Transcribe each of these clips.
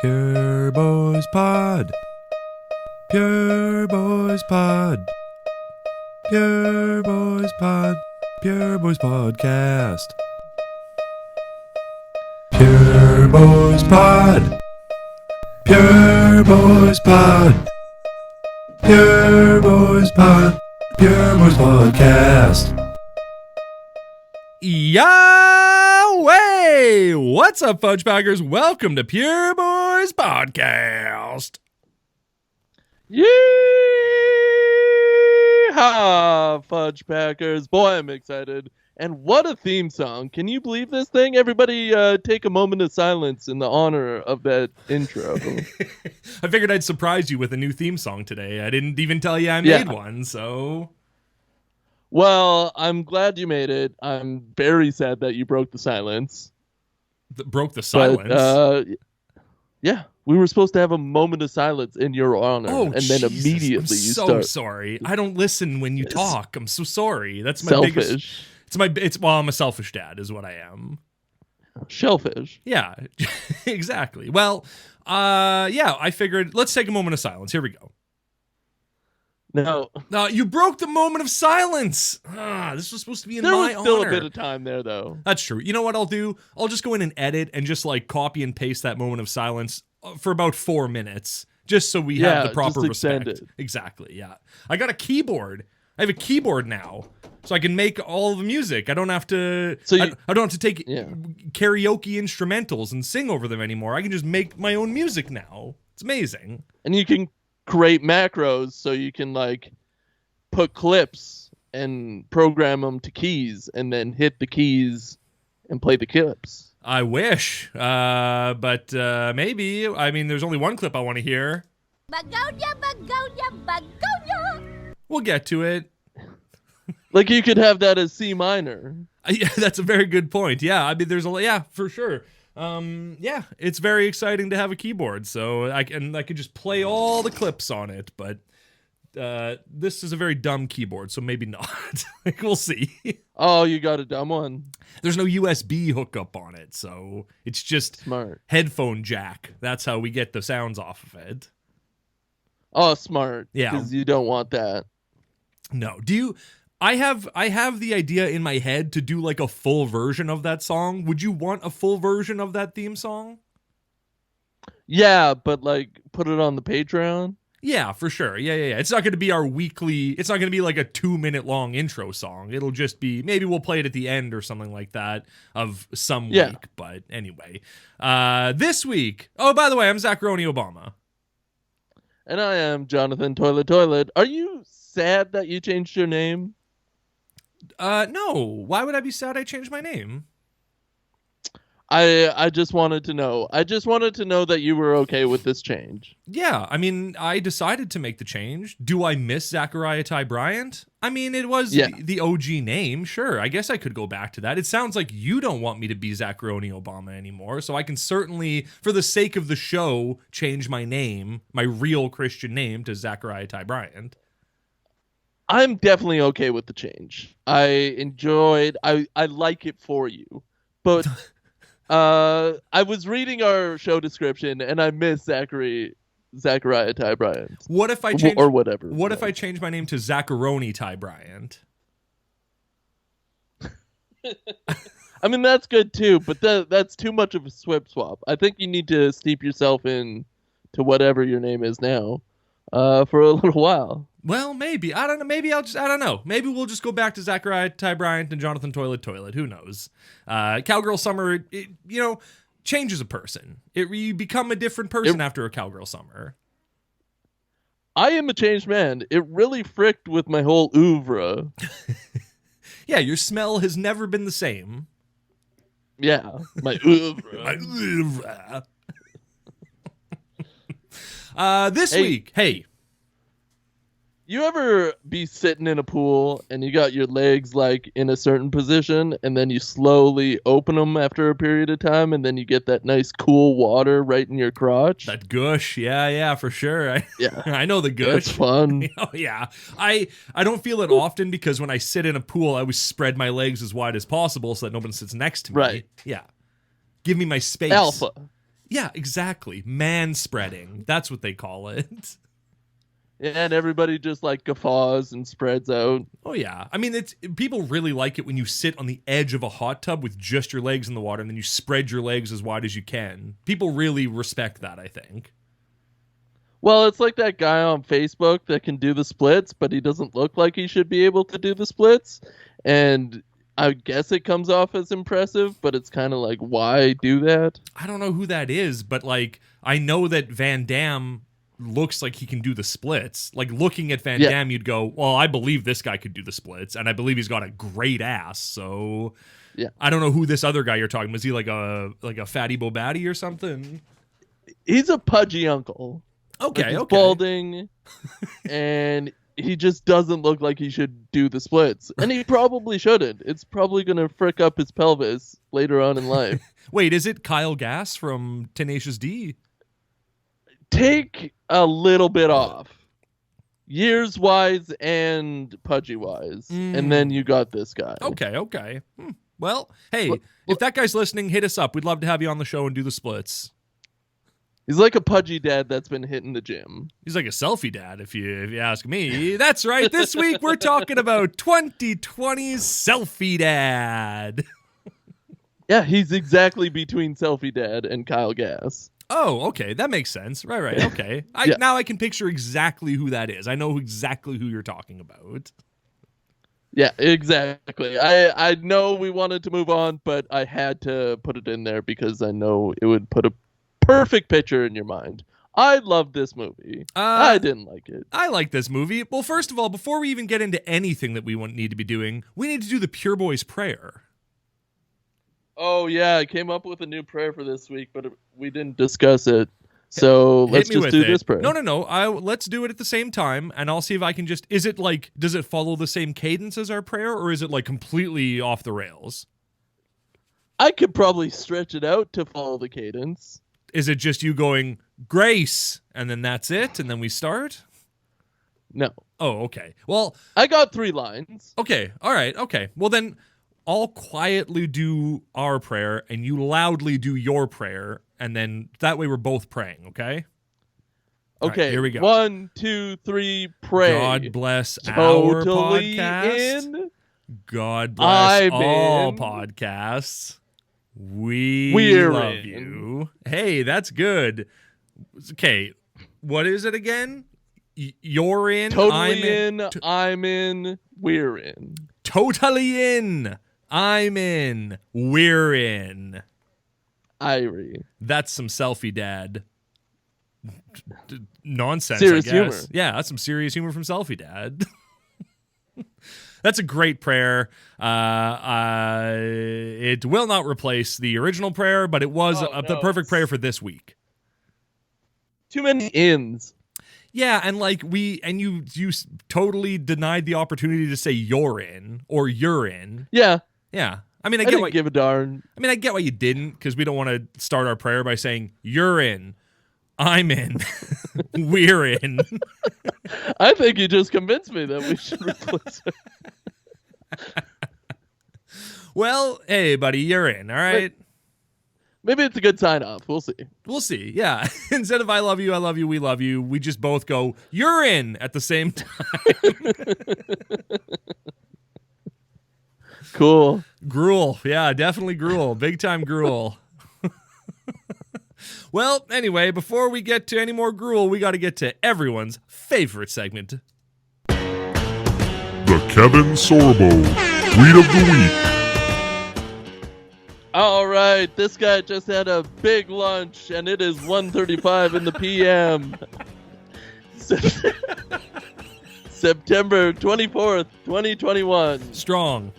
Pure Boys Pod. Pure Boys Pod. Pure Boys Pod. Pure Boys Podcast. Pure Boys Pod. Pure Boys Pod. Pure Boys Pod. Pure Boys Podcast. Yahweh! What's up, Fudgepackers? Welcome to Pure Boys Podcast. Yeehaw, Fudgepackers. Boy, I'm excited. And what a theme song. Can you believe this thing? Everybody take a moment of silence in the honor of that intro. I figured I'd surprise you with a new theme song today. I didn't even tell you I made one, so... Well, I'm glad you made it. I'm very sad that you broke the silence. Broke the silence? But, yeah, we were supposed to have a moment of silence in your honor, and then Jesus. immediately I'm you so start. sorry. I don't listen when you talk. I'm so sorry. That's my Selfish. biggest... Well, I'm a selfish dad is what I am. Shellfish. Yeah, exactly. Well, I figured let's take a moment of silence. Here we go. No, you broke the moment of silence. This was supposed to be in my honor. There was still a bit of time there, though. That's true. You know what I'll do? I'll just go in and edit and just like copy and paste that moment of silence for about 4 minutes, just so we have the proper respect. It. Exactly. Yeah. I got a keyboard. I have a keyboard now, so I can make all the music. I don't have to. I don't have to take karaoke instrumentals and sing over them anymore. I can just make my own music now. It's amazing. And you can create macros so you can like put clips and program them to keys and then hit the keys and play the clips. I wish, but maybe. I mean, there's only one clip I want to hear. Begonia, begonia, begonia. We'll get to it. Like you could have that as C minor. Yeah, that's a very good point. Yeah, I mean, there's for sure. It's very exciting to have a keyboard, so I could just play all the clips on it. But this is a very dumb keyboard, so maybe not. Like, we'll see. Oh, you got a dumb one. There's no USB hookup on it, so it's just smart headphone jack. That's how we get the sounds off of it. Oh, smart. Yeah, because you don't want that. No. Do you? I have the idea in my head to do like a full version of that song. Would you want a full version of that theme song? Yeah, but like put it on the Patreon. Yeah, for sure. Yeah. It's not going to be our weekly. It's not going to be like a 2-minute long intro song. It'll just be, maybe we'll play it at the end or something like that of some week. But anyway, this week. Oh, by the way, I'm Zacharoni Obama. And I am Jonathan Toilet. Are you sad that you changed your name? No. Why would I be sad I changed my name? I just wanted to know. I just wanted to know that you were okay with this change. Yeah, I mean, I decided to make the change. Do I miss Zachariah Ty Bryant? I mean, it was the OG name. Sure, I guess I could go back to that. It sounds like you don't want me to be Zacharoni Obama anymore, so I can certainly, for the sake of the show, change my name, my real Christian name, to Zachariah Ty Bryant. I'm definitely okay with the change. I like it for you. But I was reading our show description and I miss Zachariah Ty Bryant. What if I change or whatever? What if I change my name to Zacharoni Ty Bryant? I mean, that's good too, but that's too much of a swap. I think you need to steep yourself in to whatever your name is now for a little while. Well, maybe. I don't know. Maybe I don't know. Maybe we'll just go back to Zachariah Ty Bryant and Jonathan Toilet. Who knows? Cowgirl Summer, changes a person. You become a different person after a Cowgirl Summer. I am a changed man. It really fricked with my whole oeuvre. Yeah, your smell has never been the same. Yeah, my oeuvre. My oeuvre. This week, hey. You ever be sitting in a pool and you got your legs like in a certain position and then you slowly open them after a period of time and then you get that nice cool water right in your crotch? That gush, yeah, for sure. I know the gush. It's fun. Oh yeah, I don't feel it often because when I sit in a pool, I always spread my legs as wide as possible so that nobody sits next to me. Right. Yeah. Give me my space. Alpha. Yeah, exactly. Man-spreading. That's what they call it. And everybody just like guffaws and spreads out. Oh yeah. I mean, people really like it when you sit on the edge of a hot tub with just your legs in the water and then you spread your legs as wide as you can. People really respect that, I think. Well, it's like that guy on Facebook that can do the splits, but he doesn't look like he should be able to do the splits. And I guess it comes off as impressive, but it's kind of like, why do that? I don't know who that is, but like, I know that Van Damme looks like he can do the splits. Like, looking at Van Damme, you'd go, well, I believe this guy could do the splits, and I believe he's got a great ass. So yeah, I don't know who this other guy you're talking about. Is he like a fatty Bobaddy or something? He's a pudgy uncle. Okay, he's okay. balding, and he just doesn't look like he should do the splits. And he probably shouldn't. It's probably going to frick up his pelvis later on in life. Wait, is it Kyle Gass from Tenacious D? Take a little bit off. Years-wise and pudgy-wise. And then you got this guy. Okay. Well, hey, if that guy's listening, hit us up. We'd love to have you on the show and do the splits. He's like a pudgy dad that's been hitting the gym. He's like a selfie dad, if you ask me. That's right. This week we're talking about 2020's Selfie Dad. Yeah, he's exactly between Selfie Dad and Kyle Gass. Oh, okay. That makes sense. Right. Okay. Now I can picture exactly who that is. I know exactly who you're talking about. Yeah, exactly. I know we wanted to move on, but I had to put it in there because I know it would put a perfect picture in your mind. I love this movie. I didn't like it. I like this movie. Well, first of all, before we even get into anything that we need to be doing, we need to do the Pure Boys prayer. Oh, yeah. I came up with a new prayer for this week, but we didn't discuss it. So let's just do this prayer. No. Let's do it at the same time, and I'll see if I can just... Is it like... Does it follow the same cadence as our prayer, or is it like completely off the rails? I could probably stretch it out to follow the cadence. Is it just you going, grace, and then that's it, and then we start? No. Oh, okay. Well... I got 3 lines. Okay. All right. Okay. Well, then I'll quietly do our prayer, and you loudly do your prayer, and then that way we're both praying, okay? Okay. Right, here we go. 1, 2, 3, pray. God bless totally our podcast. In. God bless all in. Podcasts. We're love in. You. Hey, that's good. Okay, what is it again? You're in. Totally I'm in. We're in. Totally in. I'm in. We're in. Irie. That's some Selfie Dad nonsense. Serious I guess. humor. Yeah, that's some serious humor from Selfie Dad. That's a great prayer. It will not replace the original prayer, but it was the perfect prayer for this week. Too many ins. Yeah, and like you totally denied the opportunity to say you're in or you're in. Yeah. Yeah. I mean, I didn't give a darn. I mean, I get why you didn't, because we don't want to start our prayer by saying you're in, I'm in, we're in. I think you just convinced me that we should replace it. Well, hey, buddy, you're in, all right? Maybe it's a good sign-off. We'll see. We'll see, yeah. Instead of I love you, we love you, we just both go, you're in, at the same time. Cool. Gruel. Yeah, definitely gruel. Big time gruel. Well, anyway, before we get to any more gruel, we got to get to everyone's favorite segment. The Kevin Sorbo Tweet of the Week. All right, this guy just had a big lunch, and it is 1:35 in the p.m. September 24th, 2021. Strong.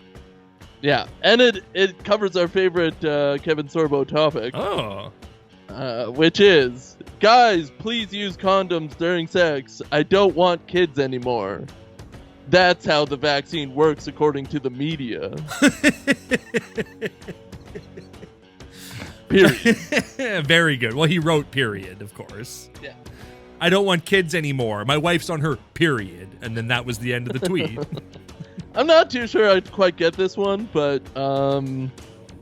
Yeah, and it covers our favorite Kevin Sorbo topic. Oh. Which is, guys, please use condoms during sex. I don't want kids anymore. That's how the vaccine works according to the media. Period. Very good. Well, he wrote period, of course. Yeah. I don't want kids anymore. My wife's on her period. And then that was the end of the tweet. I'm not too sure I quite get this one, but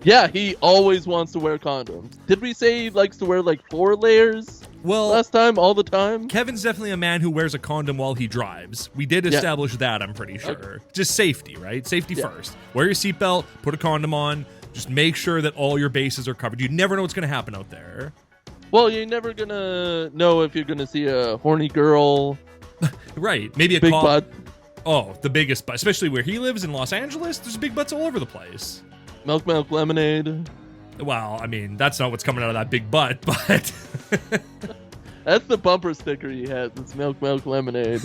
Yeah, he always wants to wear condoms. Did we say he likes to wear like 4 layers last time, all the time? Kevin's definitely a man who wears a condom while he drives. We did establish that, I'm pretty sure. Okay. Just safety, right? Safety first. Wear your seatbelt, put a condom on, just make sure that all your bases are covered. You never know what's going to happen out there. Well, you're never going to know if you're going to see a horny girl. Right. Maybe a big butt. Oh, the biggest butt. Especially where he lives in Los Angeles, there's big butts all over the place. Milk lemonade. Well, I mean, that's not what's coming out of that big butt, but... That's the bumper sticker he has. It's milk lemonade.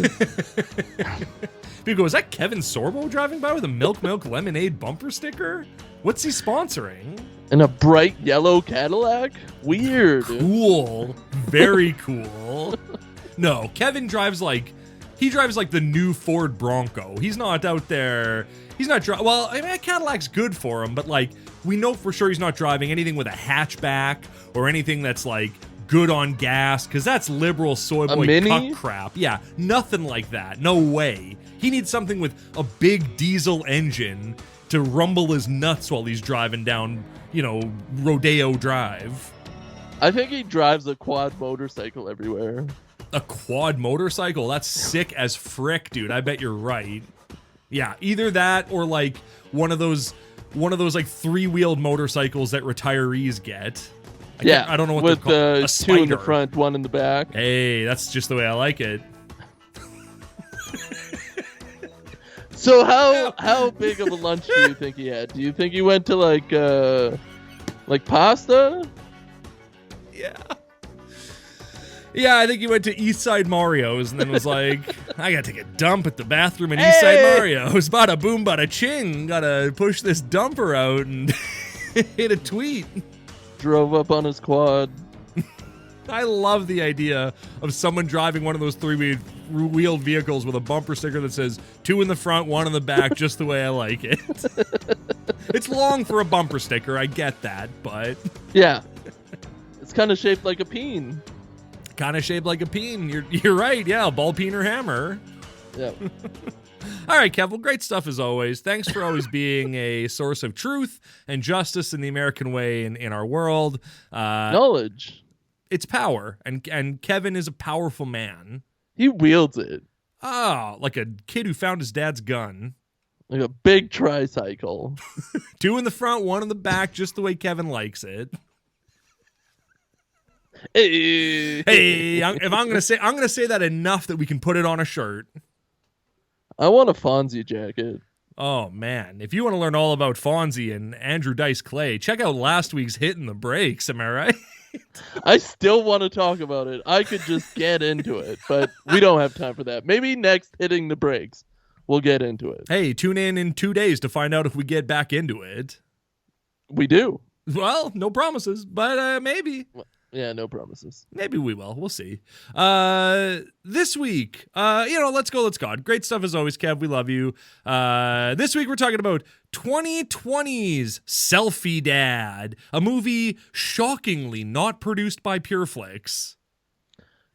People go, is that Kevin Sorbo driving by with a milk lemonade bumper sticker? What's he sponsoring? In a bright yellow Cadillac? Weird. Cool. Very cool. No, Kevin drives like the new Ford Bronco. He's not out there. He's not driving. Well, I mean, a Cadillac's good for him, but like we know for sure he's not driving anything with a hatchback or anything that's like good on gas, because that's liberal soy boy cuck crap. Yeah, nothing like that. No way. He needs something with a big diesel engine to rumble his nuts while he's driving down, Rodeo Drive. I think he drives a quad motorcycle everywhere. A quad motorcycle? That's sick as frick, dude. I bet you're right. Yeah, either that or like one of those like 3-wheeled motorcycles that retirees get. I don't know what with they're called. 2 in the front, 1 in the back. Hey, that's just the way I like it. So how big of a lunch do you think he had? Do you think he went to like pasta? Yeah, I think he went to Eastside Mario's and then was like, I gotta take a dump at the bathroom at Eastside Mario's. Bada boom, bada ching. Gotta push this dumper out and hit a tweet. Drove up on his quad. I love the idea of someone driving one of those 3-wheeled vehicles with a bumper sticker that says 2 in the front, 1 in the back, just the way I like it. It's long for a bumper sticker, I get that, but... Yeah. It's kind of shaped like a peen. Kind of shaped like a peen. You're right, yeah, a ball peen or hammer. Yeah. All right, Kev, well, great stuff as always. Thanks for always being a source of truth and justice in the American way in our world. Knowledge. It's power, and Kevin is a powerful man. He wields it. Oh, like a kid who found his dad's gun. Like a big tricycle. 2 in the front, 1 in the back, just the way Kevin likes it. Hey, I'm gonna say that enough that we can put it on a shirt. I want a Fonzie jacket. Oh man, if you want to learn all about Fonzie and Andrew Dice Clay, check out last week's Hitting the Brakes. Am I right? I still want to talk about it. I could just get into it, but we don't have time for that. Maybe next Hitting the Brakes, we'll get into it. Hey, tune in 2 days to find out if we get back into it. We do. Well, no promises, but maybe. Yeah, no promises. Maybe we will. We'll see. This week, let's go, let's God. Great stuff as always, Kev. We love you. This week we're talking about 2020's Selfie Dad, a movie shockingly not produced by Pureflix.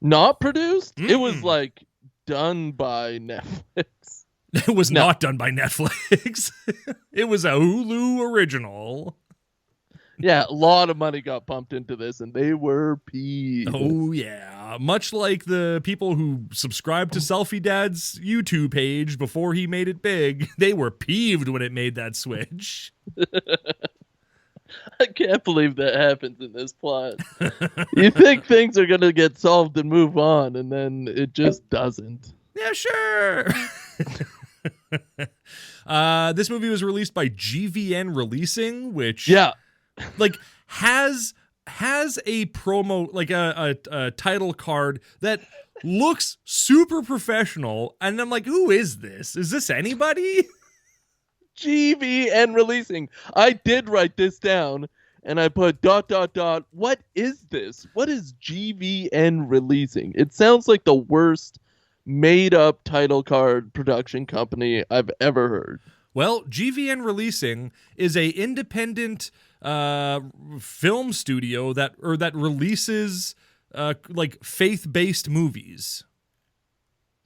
Not produced? It was like done by Netflix. It was not done by Netflix. It was a Hulu original. Yeah, a lot of money got pumped into this, and they were peeved. Oh, yeah. Much like the people who subscribed to Selfie Dad's YouTube page before he made it big, they were peeved when it made that switch. I can't believe that happens in this plot. You think things are going to get solved and move on, and then it just doesn't. Yeah, sure. This movie was released by GVN Releasing, which... Yeah. Like has a promo, like a title card that looks super professional, and I'm like, who is this? Is this anybody? GVN Releasing. I did write this down, and I put ... What is this? What is GVN Releasing? It sounds like the worst made-up title card production company I've ever heard. Well, GVN Releasing is a independent film studio that releases like faith-based movies.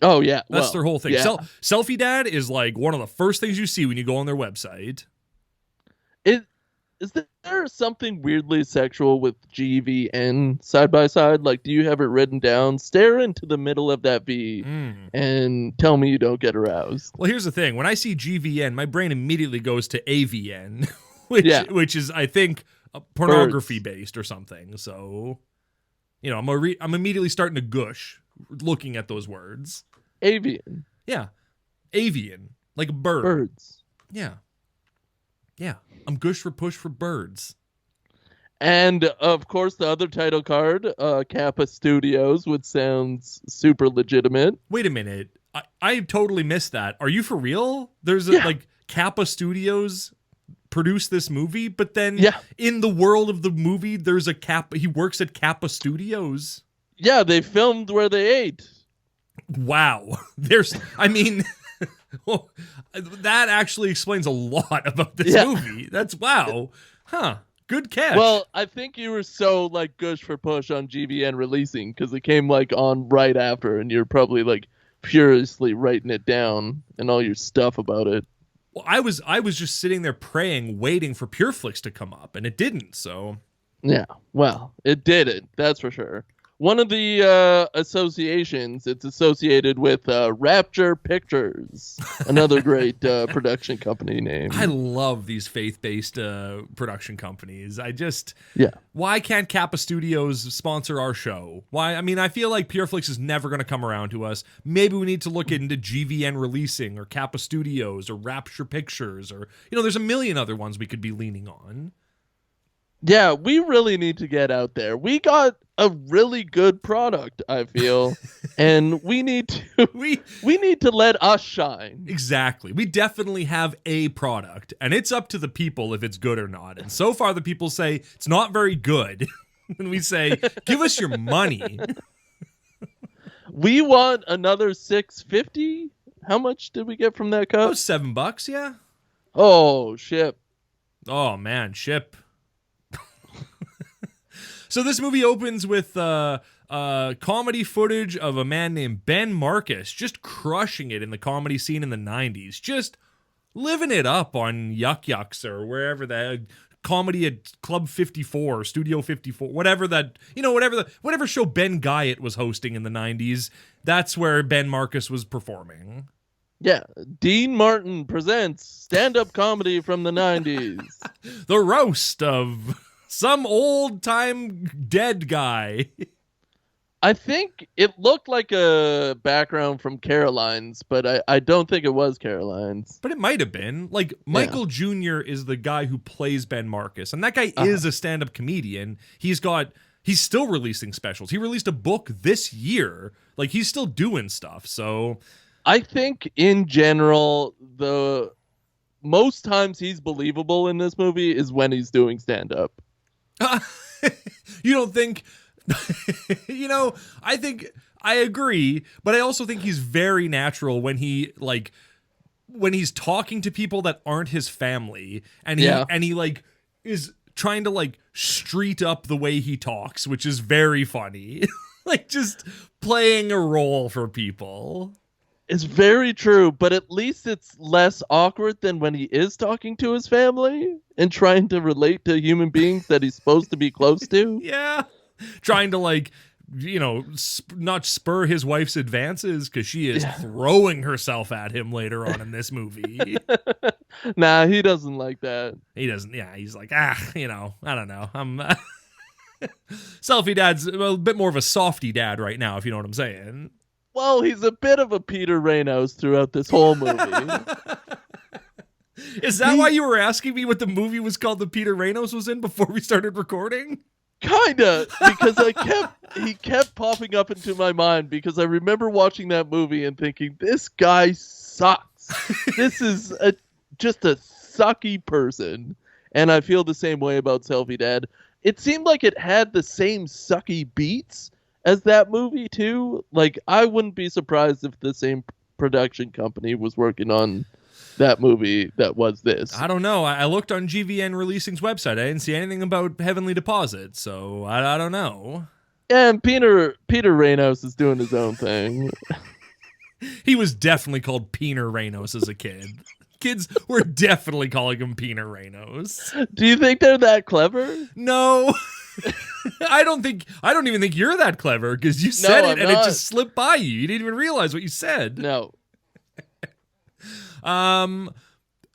Oh yeah, that's their whole thing. Yeah. Selfie Dad is like one of the first things you see when you go on their website. is there something weirdly sexual with GVN side by side? Like, do you have it written down? Stare into the middle of that V and tell me you don't get aroused. Well, here's the thing. When I see GVN, my brain immediately goes to AVN, which is, I think, pornography based or something. So, you know, I'm immediately starting to gush looking at those words. Avian. Yeah. Avian. Like a bird. Birds. Yeah. Yeah. I'm gush for push for birds. And, of course, the other title card, Kappa Studios, which sounds super legitimate. Wait a minute. I totally missed that. Are you for real? There's like Kappa Studios produced this movie, but then in the world of the movie, there's a Kappa. He works at Kappa Studios. Yeah, they filmed where they ate. Wow. Well, that actually explains a lot about this movie. That's wow. Huh. Good catch. Well, I think you were so like gush for push on GVN releasing because it came like on right after, and you're probably like furiously writing it down and all your stuff about it. Well, I was just sitting there praying, waiting for PureFlix to come up, and it didn't. So yeah, well, it did it. That's for sure. One of the associations, it's associated with Rapture Pictures, another great production company name. I love these faith-based production companies. Why can't Kappa Studios sponsor our show? Why? I mean, I feel like PureFlix is never going to come around to us. Maybe we need to look into GVN Releasing or Kappa Studios or Rapture Pictures or, you know, there's a million other ones we could be leaning on. Yeah, we really need to get out there. We got a really good product, I feel, and we need to we need to let us shine. Exactly. We definitely have a product, and it's up to the people if it's good or not. And so far the people say it's not very good. And we say, "Give us your money." We want another $6.50. How much did we get from that cup? Oh, $7, yeah. Oh, ship. Oh man, ship. So this movie opens with comedy footage of a man named Ben Marcus just crushing it in the comedy scene in the 90s. Just living it up on Yuck Yucks or wherever that comedy at Club 54, Studio 54, whatever that, you know, whatever show Ben Guyatt was hosting in the 90s, that's where Ben Marcus was performing. Yeah, Dean Martin presents stand-up comedy from the 90s. The roast of some old-time dead guy. I think it looked like a background from Caroline's, but I don't think it was Caroline's. But it might have been. Like, Michael Jr. is the guy who plays Ben Marcus, and that guy is a stand-up comedian. He's still releasing specials. He released a book this year. Like, he's still doing stuff, so I think, in general, the most times he's believable in this movie is when he's doing stand-up. You don't think... You know, I think I agree, but I also think he's very natural when he's talking to people that aren't his family, and he like is trying to like street up the way he talks, which is very funny. Like just playing a role for people. It's very true, but at least it's less awkward than when he is talking to his family and trying to relate to human beings that he's supposed to be close to. Yeah. Trying to, like, you know, not spur his wife's advances because she is throwing herself at him later on in this movie. Nah, he doesn't like that. He doesn't. Yeah, he's like, you know, I don't know. I'm Selfie Dad's a bit more of a softy dad right now, if you know what I'm saying. Well, he's a bit of a Peter Reynolds throughout this whole movie. Is that why you were asking me what the movie was called that Peter Reynolds was in before we started recording? Kinda, because he kept popping up into my mind because I remember watching that movie and thinking, this guy sucks. This is just a sucky person. And I feel the same way about Selfie Dad. It seemed like it had the same sucky beats as that movie too. Like, I wouldn't be surprised if the same production company was working on that movie that was this. I don't know. I looked on GVN Releasing's website. I didn't see anything about Heavenly Deposit, so I don't know. And Peter Reynolds is doing his own thing. He was definitely called Peter Reynolds as a kid. Kids were definitely calling him Pina Renos. Do you think they're that clever? No. I don't even think you're that clever because you said it and it just slipped by you. You didn't even realize what you said. No.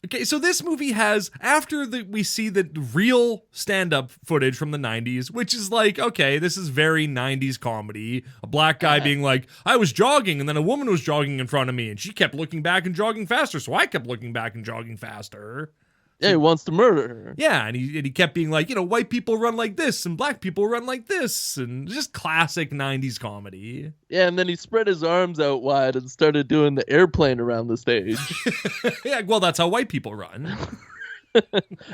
Okay, so this movie has, after we see the real stand-up footage from the 90s, which is like, okay, this is very 90s comedy. A black guy being like, I was jogging, and then a woman was jogging in front of me, and she kept looking back and jogging faster, so I kept looking back and jogging faster. Yeah, he wants to murder her. Yeah, and he kept being like, white people run like this, and black people run like this, and just classic 90s comedy. Yeah, and then he spread his arms out wide and started doing the airplane around the stage. Yeah, well, that's how white people run.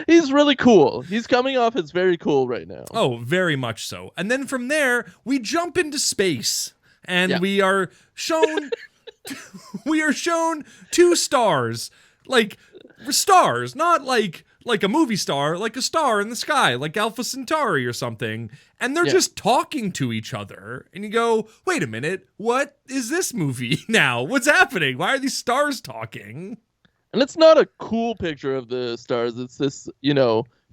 He's really cool. He's coming off as very cool right now. Oh, very much so. And then from there, we jump into space, and we are shown two stars. Like, stars, not like a movie star, like a star in the sky, like Alpha Centauri or something. And they're just talking to each other. And you go, wait a minute, what is this movie now? What's happening? Why are these stars talking? And it's not a cool picture of the stars. It's this,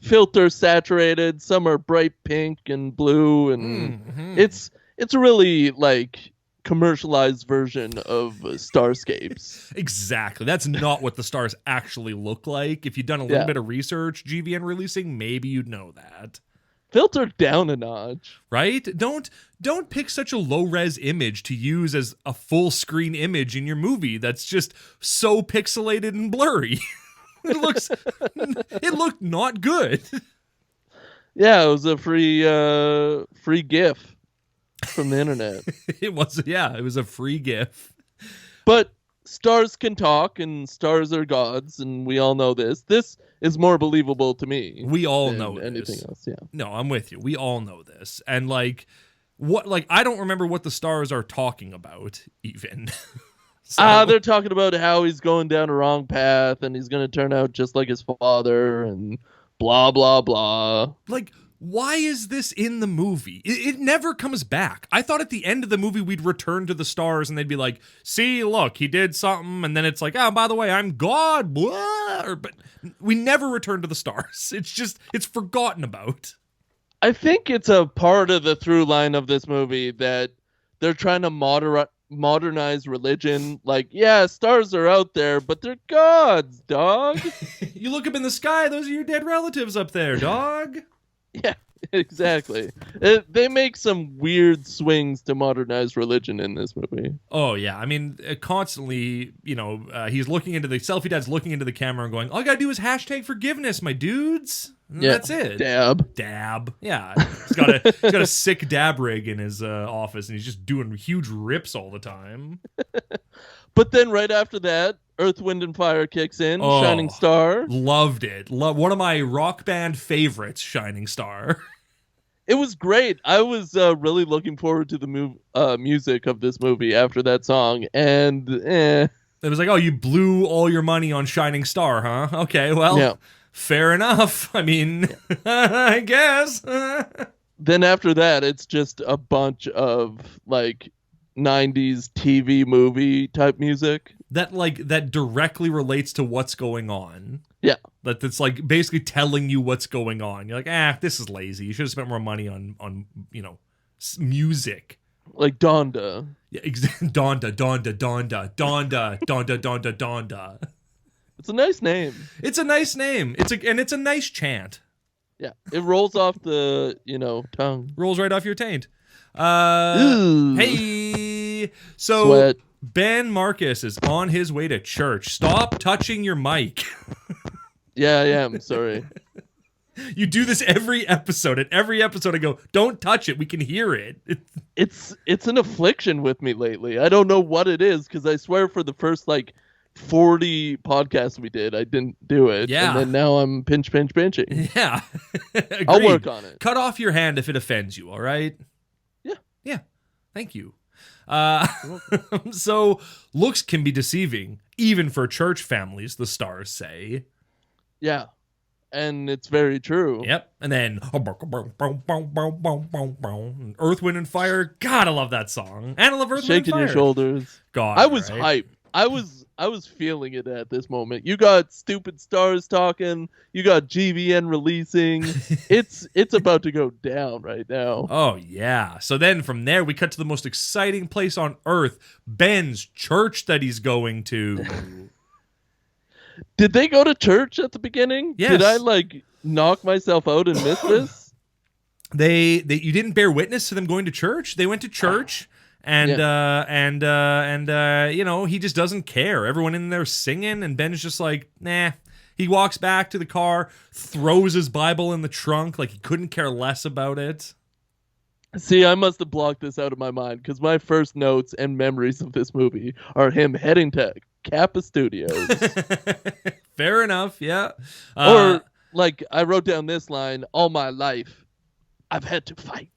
filter saturated. Some are bright pink and blue. And it's a really, commercialized version of starscapes. Exactly. That's not what the stars actually look like. If you'd done a little bit of research, GVN releasing, maybe you'd know that. Filtered down a notch. Right? Don't pick such a low-res image to use as a full screen image in your movie that's just so pixelated and blurry. It looked not good. Yeah, it was a free GIF from the internet. It was a free GIF. But stars can talk and stars are gods, and we all know this. This is more believable to me. We all know anything this. Else, yeah. No, I'm with you. We all know this. And I don't remember what the stars are talking about even. They're talking about how he's going down a wrong path and he's going to turn out just like his father and blah blah blah. Why is this in the movie? It never comes back. I thought at the end of the movie we'd return to the stars and they'd be like, see, look, he did something. And then it's like, oh, by the way, I'm God. Blah. But we never return to the stars. It's forgotten about. I think it's a part of the through line of this movie that they're trying to modernize religion. Stars are out there, but they're gods, dog. You look up in the sky, those are your dead relatives up there, dog. Yeah, exactly. They make some weird swings to modernize religion in this movie. Oh, yeah. I mean, constantly, he's looking into Selfie Dad's looking into the camera and going, all I gotta do is hashtag forgiveness, my dudes. And that's it. Dab. Yeah. He's got a sick dab rig in his office, and he's just doing huge rips all the time. But then right after that, Earth, Wind, and Fire kicks in. Shining Star. Loved it. One of my rock band favorites, Shining Star. It was great. I was really looking forward to the music of this movie after that song. And It was like, oh, you blew all your money on Shining Star, huh? Okay, well, fair enough. I mean, I guess. Then after that, it's just a bunch of 90s TV movie type music that directly relates to what's going on. Yeah, that's basically telling you what's going on. You're like, this is lazy. You should have spent more money on music. Like Donda. Yeah, Donda. Donda. It's a nice name. It's a nice name. It's a nice chant. Yeah, it rolls off the tongue. Rolls right off your taint. Hey, so Sweat. Ben Marcus is on his way to church. Stop touching your mic. Yeah, I am. Sorry. You do this every episode. At every episode, I go, "Don't touch it. We can hear it." It's an affliction with me lately. I don't know what it is because I swear for the first 40 podcasts we did, I didn't do it. Yeah. And then now I'm pinching. Yeah. I'll work on it. Cut off your hand if it offends you. All right. Yeah. Thank you. So looks can be deceiving, even for church families, the stars say. Yeah. And it's very true. Yep. And then Earth, Wind, and Fire. God, I love that song. And I love Earth, Wind, and Fire. Shaking your shoulders. God. I was hyped. I was I was feeling it at this moment. You got stupid stars talking. You got GVN releasing. It's about to go down right now. Oh, yeah. So then from there, we cut to the most exciting place on earth, Ben's church that he's going to. Did they go to church at the beginning? Yes. Did I knock myself out and miss this? You didn't bear witness to them going to church. They went to church. And he just doesn't care. Everyone in there singing, and Ben's just like, nah. He walks back to the car, throws his Bible in the trunk, like he couldn't care less about it. See, I must have blocked this out of my mind, because my first notes and memories of this movie are him heading to Kappa Studios. Fair enough, yeah. Or, I wrote down this line, all my life, I've had to fight.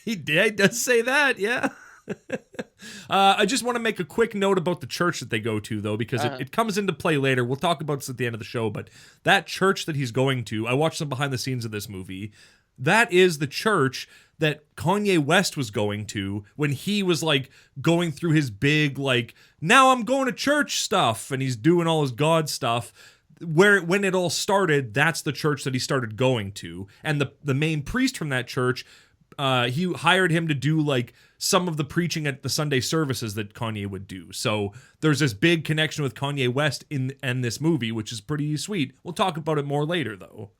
He does say that, yeah. I just want to make a quick note about the church that they go to, though, because it comes into play later. We'll talk about this at the end of the show, but that church that he's going to, I watched some behind the scenes of this movie. That is the church that Kanye West was going to when he was, going through his big, now I'm going to church stuff, and he's doing all his God stuff. When it all started, that's the church that he started going to. And the main priest from that church, he hired him to do some of the preaching at the Sunday services that Kanye would do. So there's this big connection with Kanye West in this movie, which is pretty sweet. We'll talk about it more later, though.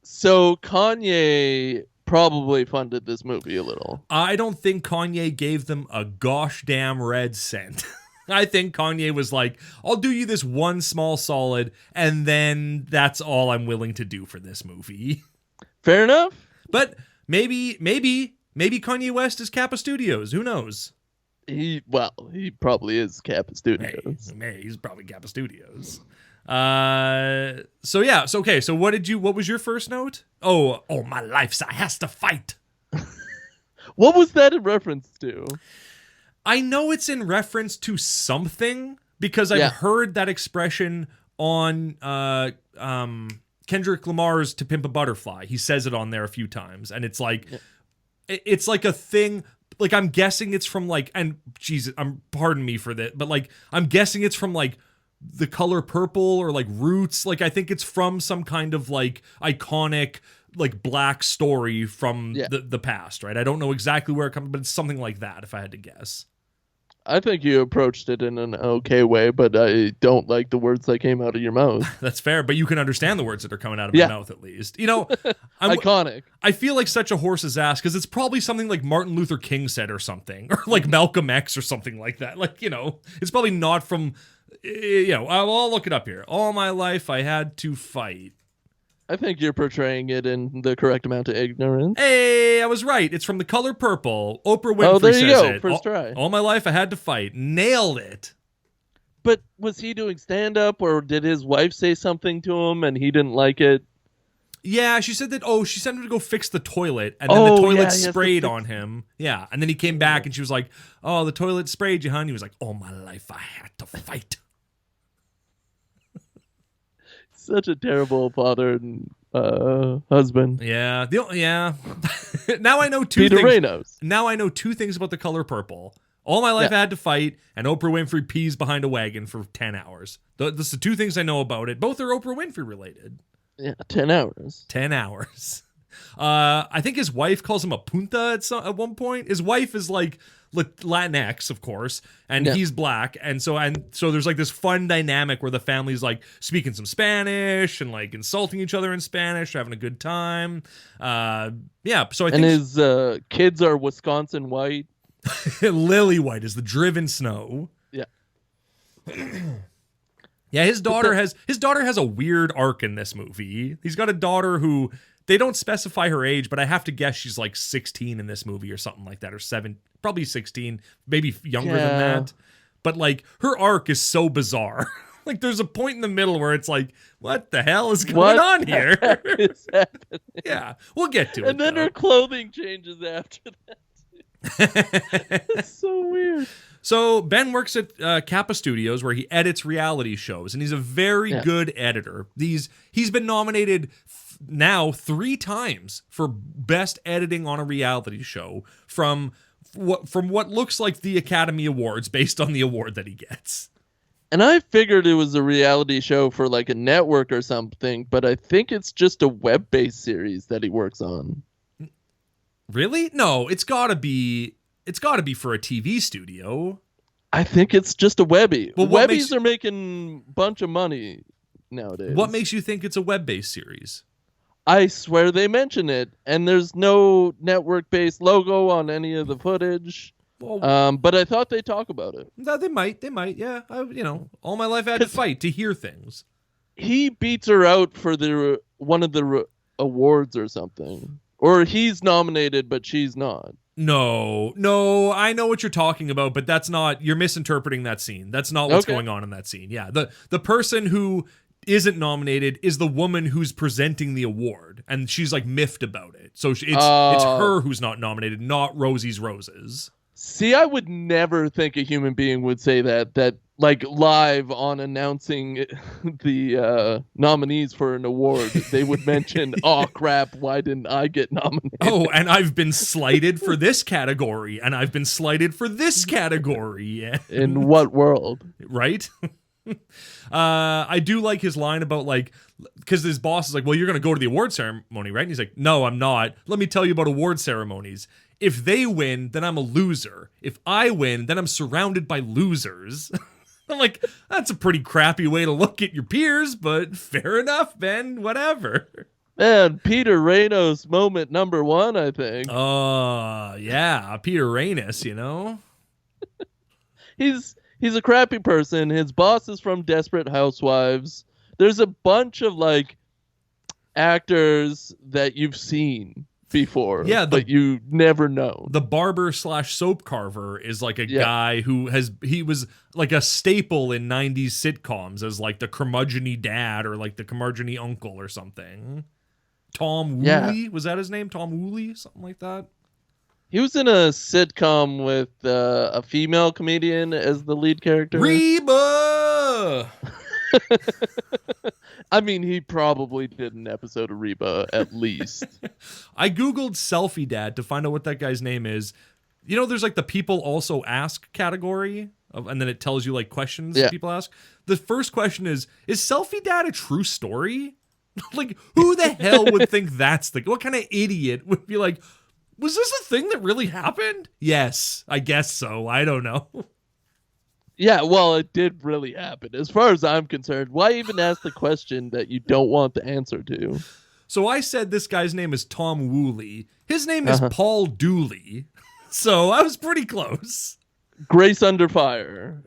So Kanye probably funded this movie a little. I don't think Kanye gave them a gosh damn red cent. I think Kanye was like, I'll do you this one small solid, and then that's all I'm willing to do for this movie. Fair enough. But maybe Kanye West is Kappa Studios. Who knows? He probably is Kappa Studios. He's probably Kappa Studios. So what was your first note? Oh, my life I has to fight. What was that in reference to? I know it's in reference to something because I've heard that expression on Kendrick Lamar's To Pimp a Butterfly. He says it on there a few times, and it's it's like a thing. I'm guessing it's from and Jesus, pardon me for that, but I'm guessing it's from The Color Purple or Roots. I think it's from some kind of iconic black story from the past, right? I don't know exactly where it comes, but it's something like that if I had to guess. I think you approached it in an okay way, but I don't like the words that came out of your mouth. That's fair, but you can understand the words that are coming out of my mouth at least. Iconic. I feel like such a horse's ass because it's probably something like Martin Luther King said or something, or Malcolm X or something like that. It's probably not from, I'll look it up here. All my life I had to fight. I think you're portraying it in the correct amount of ignorance. Hey, I was right. It's from The Color Purple. Oprah Winfrey there you says go. it. First try. All my life I had to fight. Nailed it. But was he doing stand-up, or did his wife say something to him and he didn't like it? Yeah, she said that, she sent him to go fix the toilet, and then the toilet sprayed on him. Yeah, and then he came back, and she was like, oh, the toilet sprayed you, hon. He was like, all my life I had to fight. Such a terrible father and husband. Yeah. Now I know two things. Reynolds. Now I know two things about The Color Purple. All my life I had to fight, and Oprah Winfrey pees behind a wagon for 10 hours. That's the two things I know about it. Both are Oprah Winfrey related. Yeah, 10 hours. 10 hours. I think his wife calls him a punta at one point. His wife is Latinx, of course, and he's black, and so there's this fun dynamic where the family's speaking some Spanish and insulting each other in Spanish, having a good time. So I think his kids are Wisconsin white. Lily white is the driven snow. Yeah. Yeah, his daughter has a weird arc in this movie. He's got a daughter who they don't specify her age, but I have to guess she's 16 in this movie or something like that, or 7, probably 16, maybe younger than that. But her arc is so bizarre. There's a point in the middle where it's what the hell is going on here? Is happening? Yeah, we'll get to it. And then her clothing changes after that. It's so weird. So Ben works at Kappa Studios, where he edits reality shows, and he's a very good editor. He's been nominated now 3 times for best editing on a reality show from what looks like the Academy Awards, based on the award that he gets. And I figured it was a reality show for like a network or something, but I think it's just a web-based series that he works on. Really? No, it's gotta be for a TV studio. I think it's just a Webby. Well, Webbies are making a bunch of money nowadays. What makes you think it's a web-based series? I swear they mention it, and there's no network-based logo on any of the footage. Well, but I thought they'd talk about it. No, they might, yeah. All my life I had to fight to hear things. He beats her out for one of the awards or something. Or he's nominated, but she's not. No, I know what you're talking about, but that's not, you're misinterpreting that scene. That's not what's going on in that scene. Yeah, the person who isn't nominated is the woman who's presenting the award, and she's like miffed about it. So it's her who's not nominated, not Rosie's Roses. See, I would never think a human being would say that like live on announcing the nominees for an award, they would mention, oh crap, why didn't I get nominated? Oh, and I've been slighted for this category, and I've been slighted for this category. In what world? Right? I do like his line about like, because his boss is like, well, you're going to go to the award ceremony, right? And he's like, no, I'm not. Let me tell you about award ceremonies. If they win, then I'm a loser. If I win, then I'm surrounded by losers. I'm like, that's a pretty crappy way to look at your peers, but fair enough, Ben, whatever. Man, Peter Reynolds moment number 1, I think. Oh, yeah, Peter Reynolds, He's a crappy person. His boss is from Desperate Housewives. There's a bunch of like actors that you've seen before, but you never know. The barber / soap carver is like a guy who he was like a staple in 90s sitcoms as like the curmudgeon-y dad or like the curmudgeon-y uncle or something. Tom Woolley, was that his name? Tom Woolley, something like that. He was in a sitcom with a female comedian as the lead character. Reba! I mean, he probably did an episode of Reba, at least. I Googled Selfie Dad to find out what that guy's name is. There's like the people also ask category, and then it tells you like questions people ask. The first question is Selfie Dad a true story? Like, who the hell would think that's what kind of idiot would be like, was this a thing that really happened? Yes, I guess so. I don't know. Yeah, well, it did really happen. As far as I'm concerned, why even ask the question that you don't want the answer to? So I said this guy's name is Tom Woolley. His name is Paul Dooley. So I was pretty close. Grace Under Fire.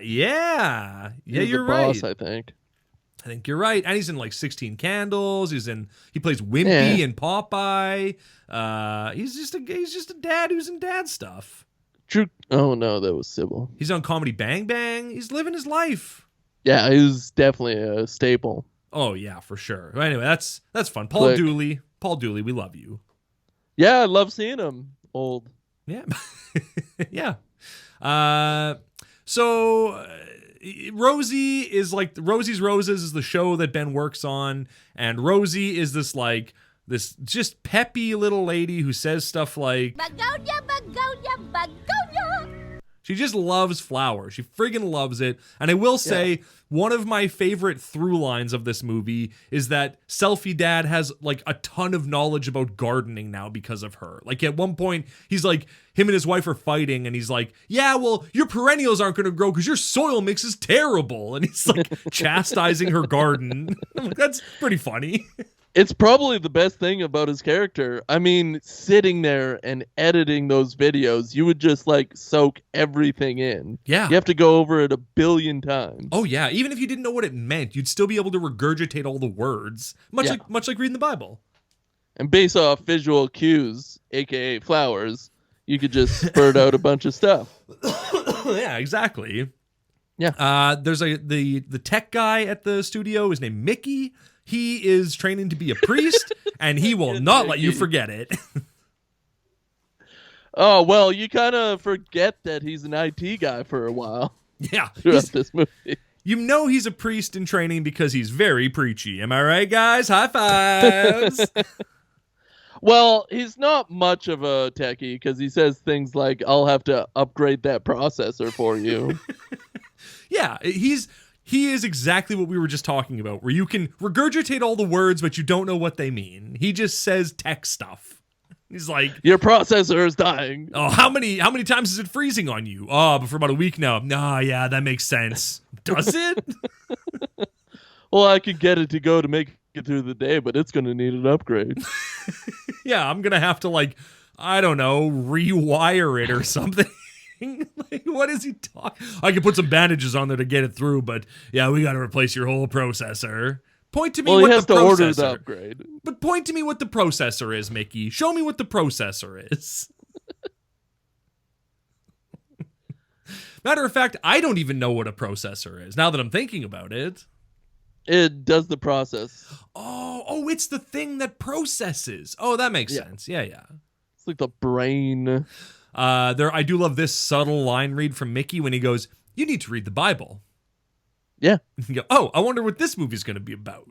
Yeah. He's You're the boss, right. I think you're right. And he's in like 16 Candles. He plays Wimpy in Popeye. He's just a dad who's in dad stuff. True. Oh no, that was Sybil. He's on Comedy Bang Bang. He's living his life. Yeah, he was definitely a staple. Oh yeah, for sure. Anyway, that's fun. Paul Dooley, we love you. Yeah, I love seeing him old. Yeah. Yeah. So Rosie is like Rosie's Roses is the show that Ben works on, and Rosie is this just peppy little lady who says stuff like Begonia, begonia, begonia. She just loves flowers. She friggin' loves it. And I will say, one of my favorite through lines of this movie is that Selfie Dad has like a ton of knowledge about gardening now because of her. Like at one point, he's like, him and his wife are fighting and he's like, yeah, well, your perennials aren't going to grow because your soil mix is terrible. And he's like chastising her garden. I'm like, that's pretty funny. It's probably the best thing about his character. I mean, sitting there and editing those videos, you would just like soak everything in. Yeah. You have to go over it 1 billion times. Oh yeah. Even if you didn't know what it meant, you'd still be able to regurgitate all the words. Much like reading the Bible. And based off visual cues, aka flowers, you could just spurt out a bunch of stuff. Yeah, exactly. Yeah. There's the tech guy at the studio is named Mickey. He is training to be a priest, and he will not let you forget it. Oh, well, you kind of forget that he's an IT guy for a while. Yeah. Throughout this movie. You know he's a priest in training because he's very preachy. Am I right, guys? High fives. Well, he's not much of a techie because he says things like, I'll have to upgrade that processor for you. Yeah, he is exactly what we were just talking about, where you can regurgitate all the words, but you don't know what they mean. He just says tech stuff. He's like, your processor is dying. Oh, how many times is it freezing on you? Oh, but for about a week now. Nah, yeah, that makes sense. Does it? Well, I could get it to go to make it through the day, but it's going to need an upgrade. Yeah, I'm going to have to, like, I don't know, rewire it or something. Like, what is he talking? I can put some bandages on there to get it through, but yeah, we got to replace your whole processor. Point to me well, what he has the to processor. order the upgrade. But point to me what the processor is, Mickey. Show me what the processor is. Matter of fact, I don't even know what a processor is now that I'm thinking about it. It does the process. Oh, it's the thing that processes. Oh, that makes sense. Yeah. It's like the brain. I do love this subtle line read from Mickey when he goes, "You need to read the Bible." Yeah. And you go, "Oh, I wonder what this movie's going to be about."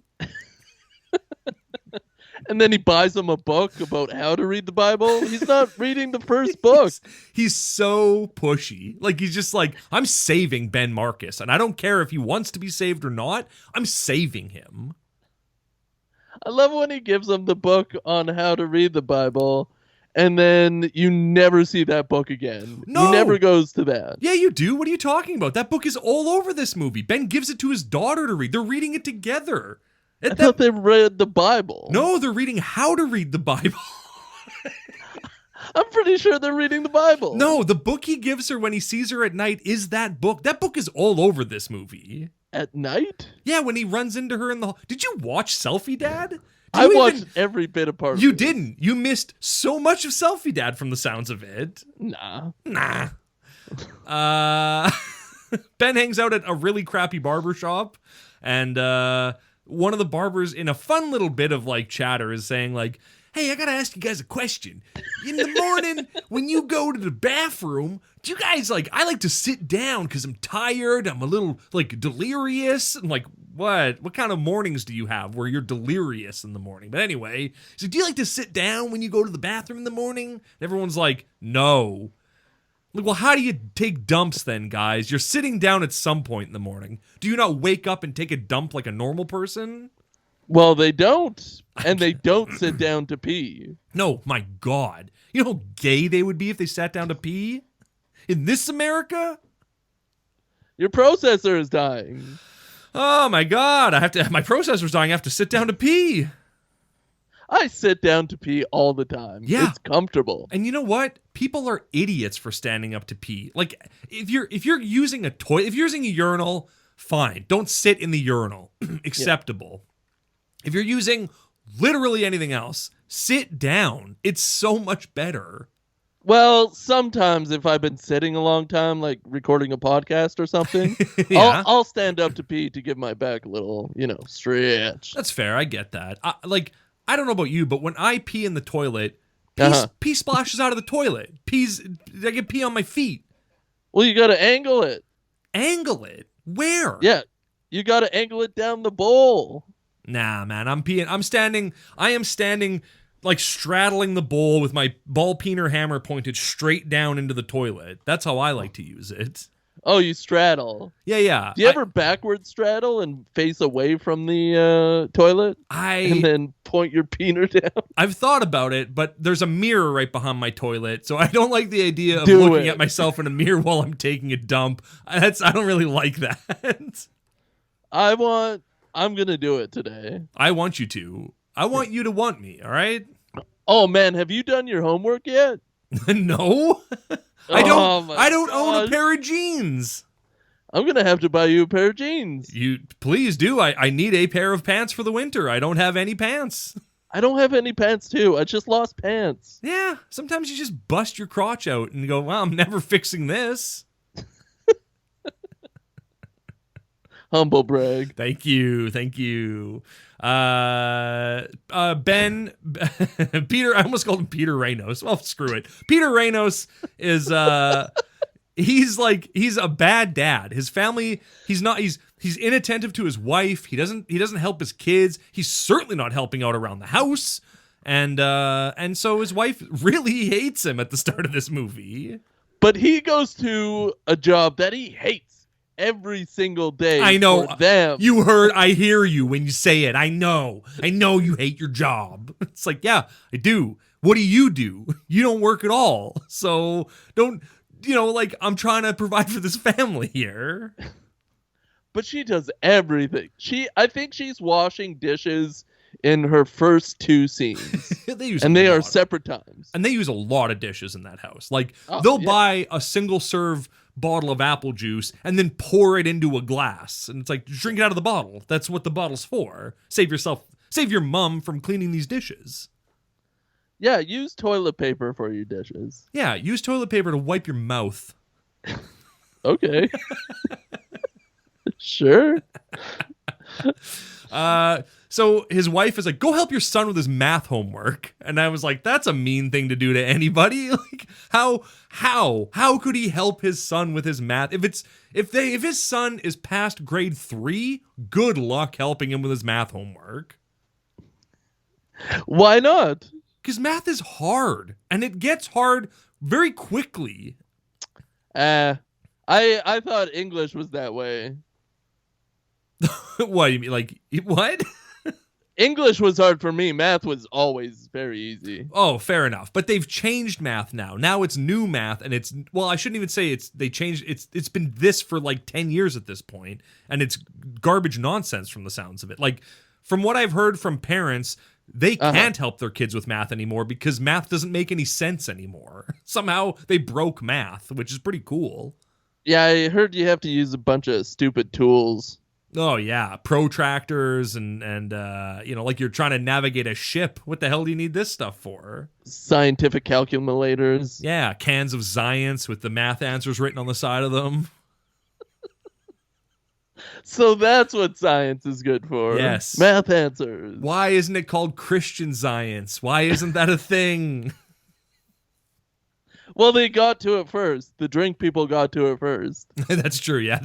And then he buys him a book about how to read the Bible. He's not reading the first book. He's so pushy. Like, he's just like, I'm saving Ben Marcus, and I don't care if he wants to be saved or not. I'm saving him. I love when he gives him the book on how to read the Bible, and then you never see that book again. No. He never goes to that. Yeah, you do. What are you talking about? That book is all over this movie. Ben gives it to his daughter to read. They're reading it together. I thought they read the Bible. No, they're reading how to read the Bible. I'm pretty sure they're reading the Bible. No, the book he gives her when he sees her at night is that book. That book is all over this movie. At night? Yeah, when he runs into her in the hall. Did you watch Selfie Dad? I watched every bit of part of it. You didn't. You missed so much of Selfie Dad from the sounds of it. Nah. Ben hangs out at a really crappy barber shop, and one of the barbers in a fun little bit of like chatter is saying like, "Hey, I gotta ask you guys a question. In the morning when you go to the bathroom, do you guys like, I like to sit down because I'm tired, I'm a little like delirious." I'm like, what kind of mornings do you have where you're delirious in the morning? But anyway, so do you like to sit down when you go to the bathroom in the morning? And everyone's like, no. Like, well, how do you take dumps then, guys? You're sitting down at some point in the morning. Do you not wake up and take a dump like a normal person? Well, they don't. And they don't sit down to pee. No, my God. You know how gay they would be if they sat down to pee? In this America? Your processor is dying. Oh my God. My processor's dying. I have to sit down to pee. I sit down to pee all the time. Yeah. It's comfortable. And you know what? People are idiots for standing up to pee. Like, if you're using a toilet, if you're using a urinal, fine. Don't sit in the urinal. Acceptable. Yeah. If you're using literally anything else, sit down. It's so much better. Well, sometimes if I've been sitting a long time, like recording a podcast or something, yeah. I'll stand up to pee to give my back a little, stretch. That's fair. I get that. I don't know about you, but when I pee in the toilet, pee splashes out of the toilet. I get pee on my feet. Well, you got to angle it. Angle it? Where? Yeah, you got to angle it down the bowl. Nah, man, I'm peeing. I am standing like straddling the bowl with my ball peener hammer pointed straight down into the toilet. That's how I like to use it. Oh, you straddle. Yeah. Do you ever backward straddle and face away from the toilet? And then point your peener down? I've thought about it, but there's a mirror right behind my toilet, so I don't like the idea of looking at myself in a mirror while I'm taking a dump. I don't really like that. I'm going to do it today. I want you to. I want you to want me, all right? Oh, man, have you done your homework yet? No. I don't own a pair of jeans. I'm going to have to buy you a pair of jeans. You please do. I need a pair of pants for the winter. I don't have any pants. I don't have any pants, too. I just lost pants. Yeah, sometimes you just bust your crotch out and go, well, I'm never fixing this. Humble brag. Thank you. Ben, Peter, I almost called him Peter Reynolds. Well, screw it. Peter Reynolds is, he's a bad dad. His family, he's inattentive to his wife. He doesn't help his kids. He's certainly not helping out around the house. And so his wife really hates him at the start of this movie. But he goes to a job that he hates every single day. I know. For them. I hear you when you say it. I know you hate your job. It's like, yeah, I do. What do? You don't work at all. So don't, I'm trying to provide for this family here. But she does everything. I think she's washing dishes in her first 2 scenes. They are separate times. And they use a lot of dishes in that house. Like, they'll buy a single serve bottle of apple juice and then pour it into a glass. And it's like, drink it out of the bottle. That's what the bottle's for. Save your mom from cleaning these dishes. Yeah, use toilet paper for your dishes. Yeah, use toilet paper to wipe your mouth. Okay. Sure. So his wife is like, go help your son with his math homework. And I was like, that's a mean thing to do to anybody. Like, how could he help his son with his math? If his son is past grade 3, good luck helping him with his math homework. Why not? Because math is hard, and it gets hard very quickly. I thought English was that way. What, you mean, like, what? English was hard for me. Math was always very easy. Oh, fair enough. But they've changed math now. Now it's new math, and I shouldn't even say they changed. It's been this for like 10 years at this point, and it's garbage nonsense from the sounds of it. Like, from what I've heard from parents, they can't help their kids with math anymore because math doesn't make any sense anymore. Somehow they broke math, which is pretty cool. Yeah, I heard you have to use a bunch of stupid tools. Oh, yeah. Protractors and like you're trying to navigate a ship. What the hell do you need this stuff for? Scientific calculators. Yeah, cans of science with the math answers written on the side of them. So that's what science is good for. Yes. Math answers. Why isn't it called Christian Science? Why isn't that a thing? Well, they got to it first. The drink people got to it first. That's true, yeah.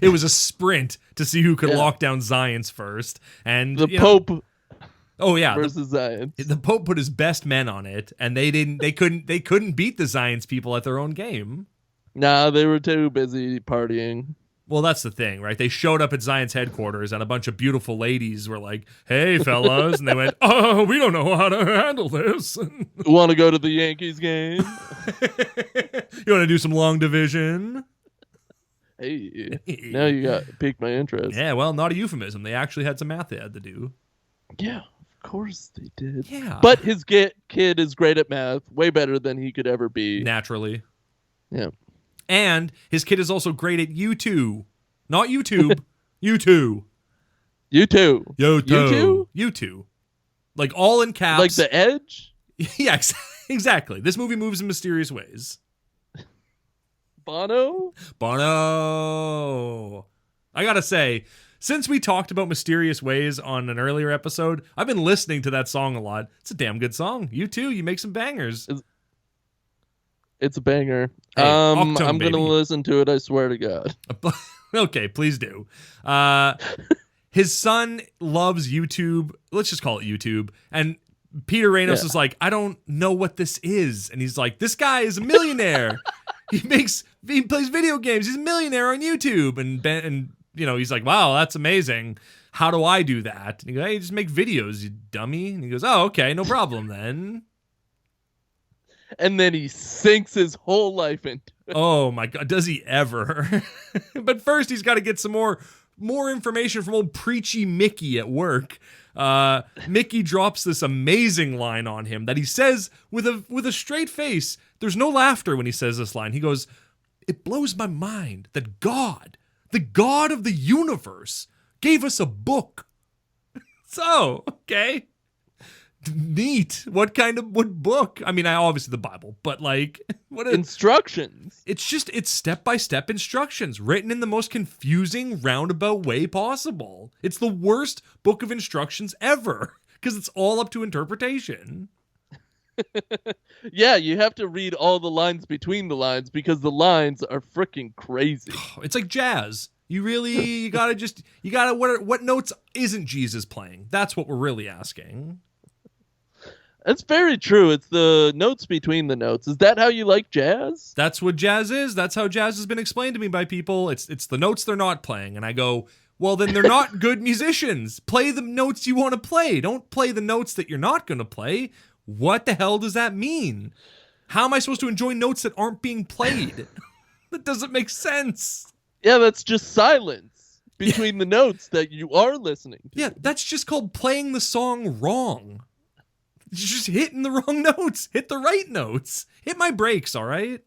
It was a sprint to see who could lock down science first. And the Pope versus science. The Pope put his best men on it, and they couldn't beat the science people at their own game. Nah, they were too busy partying. Well, that's the thing, right? They showed up at Zion's headquarters, and a bunch of beautiful ladies were like, hey, fellas. And they went, oh, we don't know how to handle this. Want to go to the Yankees game? You want to do some long division? Hey, now you piqued my interest. Yeah, well, not a euphemism. They actually had some math they had to do. Yeah, of course they did. Yeah. But his kid is great at math, way better than he could ever be. Naturally. Yeah. And his kid is also great at U2. Not YouTube. U2. U2. U2. U2. Like all in caps. Like The Edge? Yeah, exactly. This movie moves in mysterious ways. Bono. I gotta say, since we talked about mysterious ways on an earlier episode, I've been listening to that song a lot. It's a damn good song. U2, you make some bangers. It's a banger. Hey, I'm going to listen to it, I swear to God. Okay, please do. His son loves YouTube. Let's just call it YouTube. And Peter Reynolds is like, I don't know what this is. And he's like, this guy is a millionaire. he plays video games. He's a millionaire on YouTube. And he's like, wow, that's amazing. How do I do that? And he goes, hey, just make videos, you dummy. And he goes, oh, okay, no problem then. And then he sinks his whole life into it. Oh my God, does he ever? But first he's got to get some more information from old preachy Mickey at work. Mickey drops this amazing line on him that he says with a straight face. There's no laughter when he says this line. He goes, it blows my mind that God, the God of the universe, gave us a book. So, okay. Neat. What book? I mean, obviously the Bible, but like, instructions. It's step-by-step instructions written in the most confusing roundabout way possible. It's the worst book of instructions ever because it's all up to interpretation. Yeah, you have to read all the lines between the lines because the lines are freaking crazy. It's like jazz. You gotta what notes isn't Jesus playing? That's what we're really asking. That's very true. It's the notes between the notes. Is that how you like jazz? That's what jazz is. That's how jazz has been explained to me by people. It's the notes they're not playing. And I go, well, then they're not good musicians. Play the notes you want to play. Don't play the notes that you're not going to play. What the hell does that mean? How am I supposed to enjoy notes that aren't being played? That doesn't make sense. Yeah, that's just silence between the notes that you are listening to. Yeah, that's just called playing the song wrong. You're just hitting the wrong notes. Hit the right notes. Hit my brakes, all right?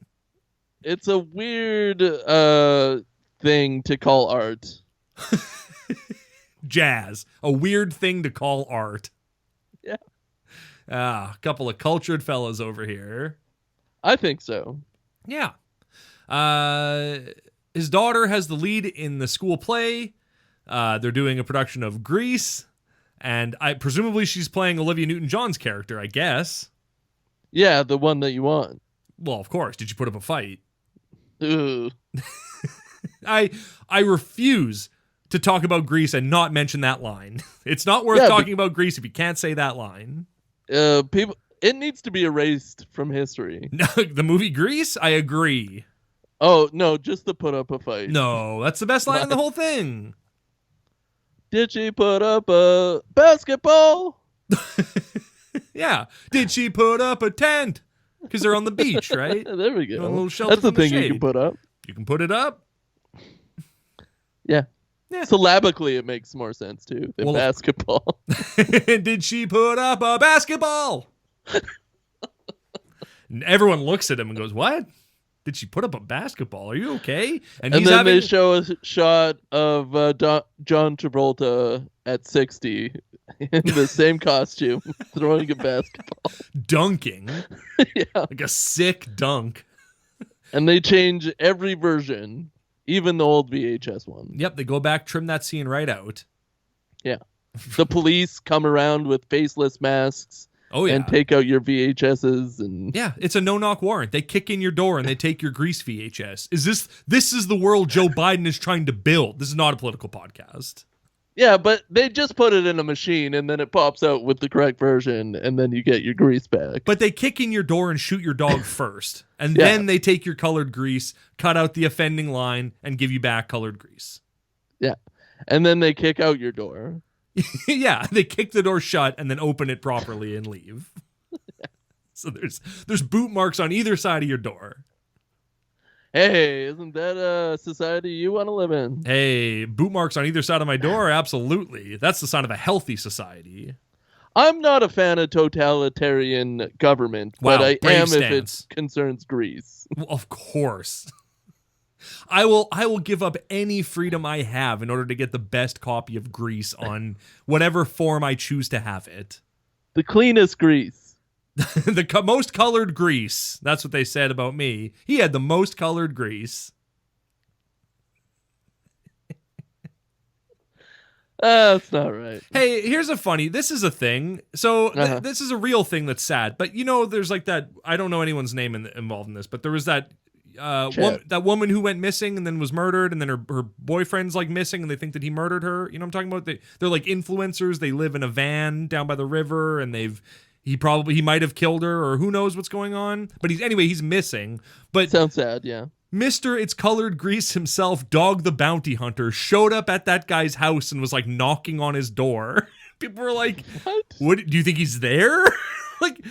It's a weird thing to call art. Jazz. A weird thing to call art. Yeah. A couple of cultured fellas over here. I think so. Yeah. His daughter has the lead in the school play. They're doing a production of Grease. And presumably she's playing Olivia Newton-John's character, I guess. Yeah, the one that you want. Well, of course. Did you put up a fight? Ugh. I refuse to talk about Grease and not mention that line. It's not worth talking about Grease if you can't say that line. People, it needs to be erased from history. No, the movie Grease? I agree. Oh, no, just to put up a fight. No, that's the best line in the whole thing. Did she put up a basketball? Yeah. Did she put up a tent? Because they're on the beach, right? There we go. A little shelter That's the from the thing you shade. can put up. You can put it up. Yeah. Yeah. Syllabically, it makes more sense, too, than basketball. Did she put up a basketball? And everyone looks at him and goes, what? Did she put up a basketball? Are you okay? And then they show a shot of John Travolta at 60 in the same costume, throwing a basketball. Dunking. Yeah. Like a sick dunk. And they change every version, even the old VHS one. Yep, they go back, trim that scene right out. Yeah. The police come around with faceless masks. Oh, yeah. And take out your VHSs and yeah, it's a no-knock warrant. They kick in your door and they take your Grease VHS. This is the world Joe Biden is trying to build. This is not a political podcast. Yeah, but they just put it in a machine and then it pops out with the correct version and then you get your Grease back. But they kick in your door and shoot your dog first. And then they take your colored Grease, cut out the offending line, and give you back colored Grease. Yeah. And then they kick out your door. Yeah, they kick the door shut and then open it properly and leave. So there's boot marks on either side of your door. Hey, isn't that a society you want to live in? Hey, boot marks on either side of my door? Absolutely. That's the sign of a healthy society. I'm not a fan of totalitarian government, but I am if it concerns Greece. Well, of course. I will give up any freedom I have in order to get the best copy of Grease on whatever form I choose to have it. The cleanest Grease. The most colored Grease. That's what they said about me. He had the most colored Grease. That's not right. Hey, here's a funny. This is a thing. So this is a real thing that's sad. But there's like that. I don't know anyone's name involved in this, but there was that. That woman who went missing and then was murdered, and then her boyfriend's like missing and they think that he murdered her. You know what I'm talking about? They're like influencers. They live in a van down by the river and he might have killed her or who knows what's going on. But he's missing. But sounds sad, yeah. Mr. It's Colored Grease himself, Dog the Bounty Hunter, showed up at that guy's house and was like knocking on his door. People were like, what do you think he's there? Like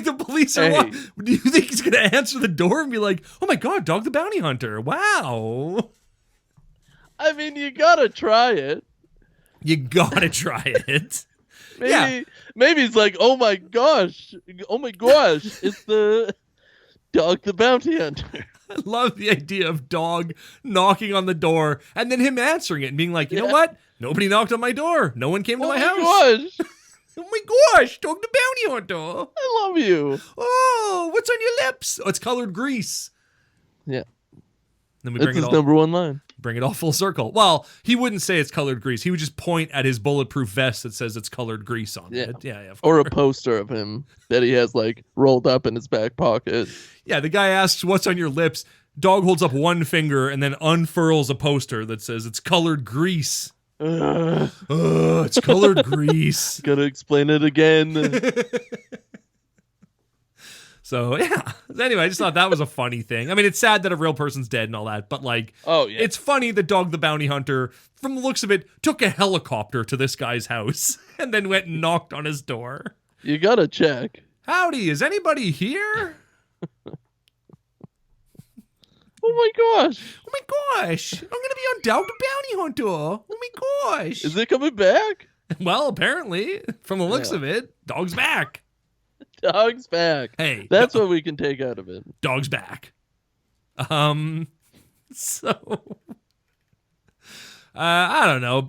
the police are do you think he's going to answer the door and be like, oh my God, Dog the Bounty Hunter. Wow. I mean, you got to try it. You got to try it. Maybe it's like, oh my gosh, it's the Dog the Bounty Hunter. I love the idea of Dog knocking on the door and then him answering it and being like, you know what? Nobody knocked on my door. No one came to my house. Gosh. Oh my gosh, Dog the Bounty Hunter. I love you. Oh, what's on your lips? Oh, it's colored Grease. Yeah. Then we That's his number one line. Bring it all full circle. Well, he wouldn't say it's colored Grease. He would just point at his bulletproof vest that says it's colored Grease on it. Yeah, or a poster of him that he has like rolled up in his back pocket. Yeah, the guy asks, what's on your lips? Dog holds up one finger and then unfurls a poster that says it's colored Grease. It's colored Grease. Gotta explain it again. So yeah. Anyway, I just thought that was a funny thing. I mean, it's sad that a real person's dead and all that, but like, oh yeah, it's funny that Dog the Bounty Hunter, from the looks of it, took a helicopter to this guy's house and then went and knocked on his door. You gotta check. Howdy, is anybody here? Oh my gosh! Oh my gosh! I'm gonna be on Dog the Bounty Hunter. Oh my gosh! Is it coming back? Well, apparently, from the looks of it, Dog's back. Dog's back. Hey, that's what we can take out of it. Dog's back. So I don't know.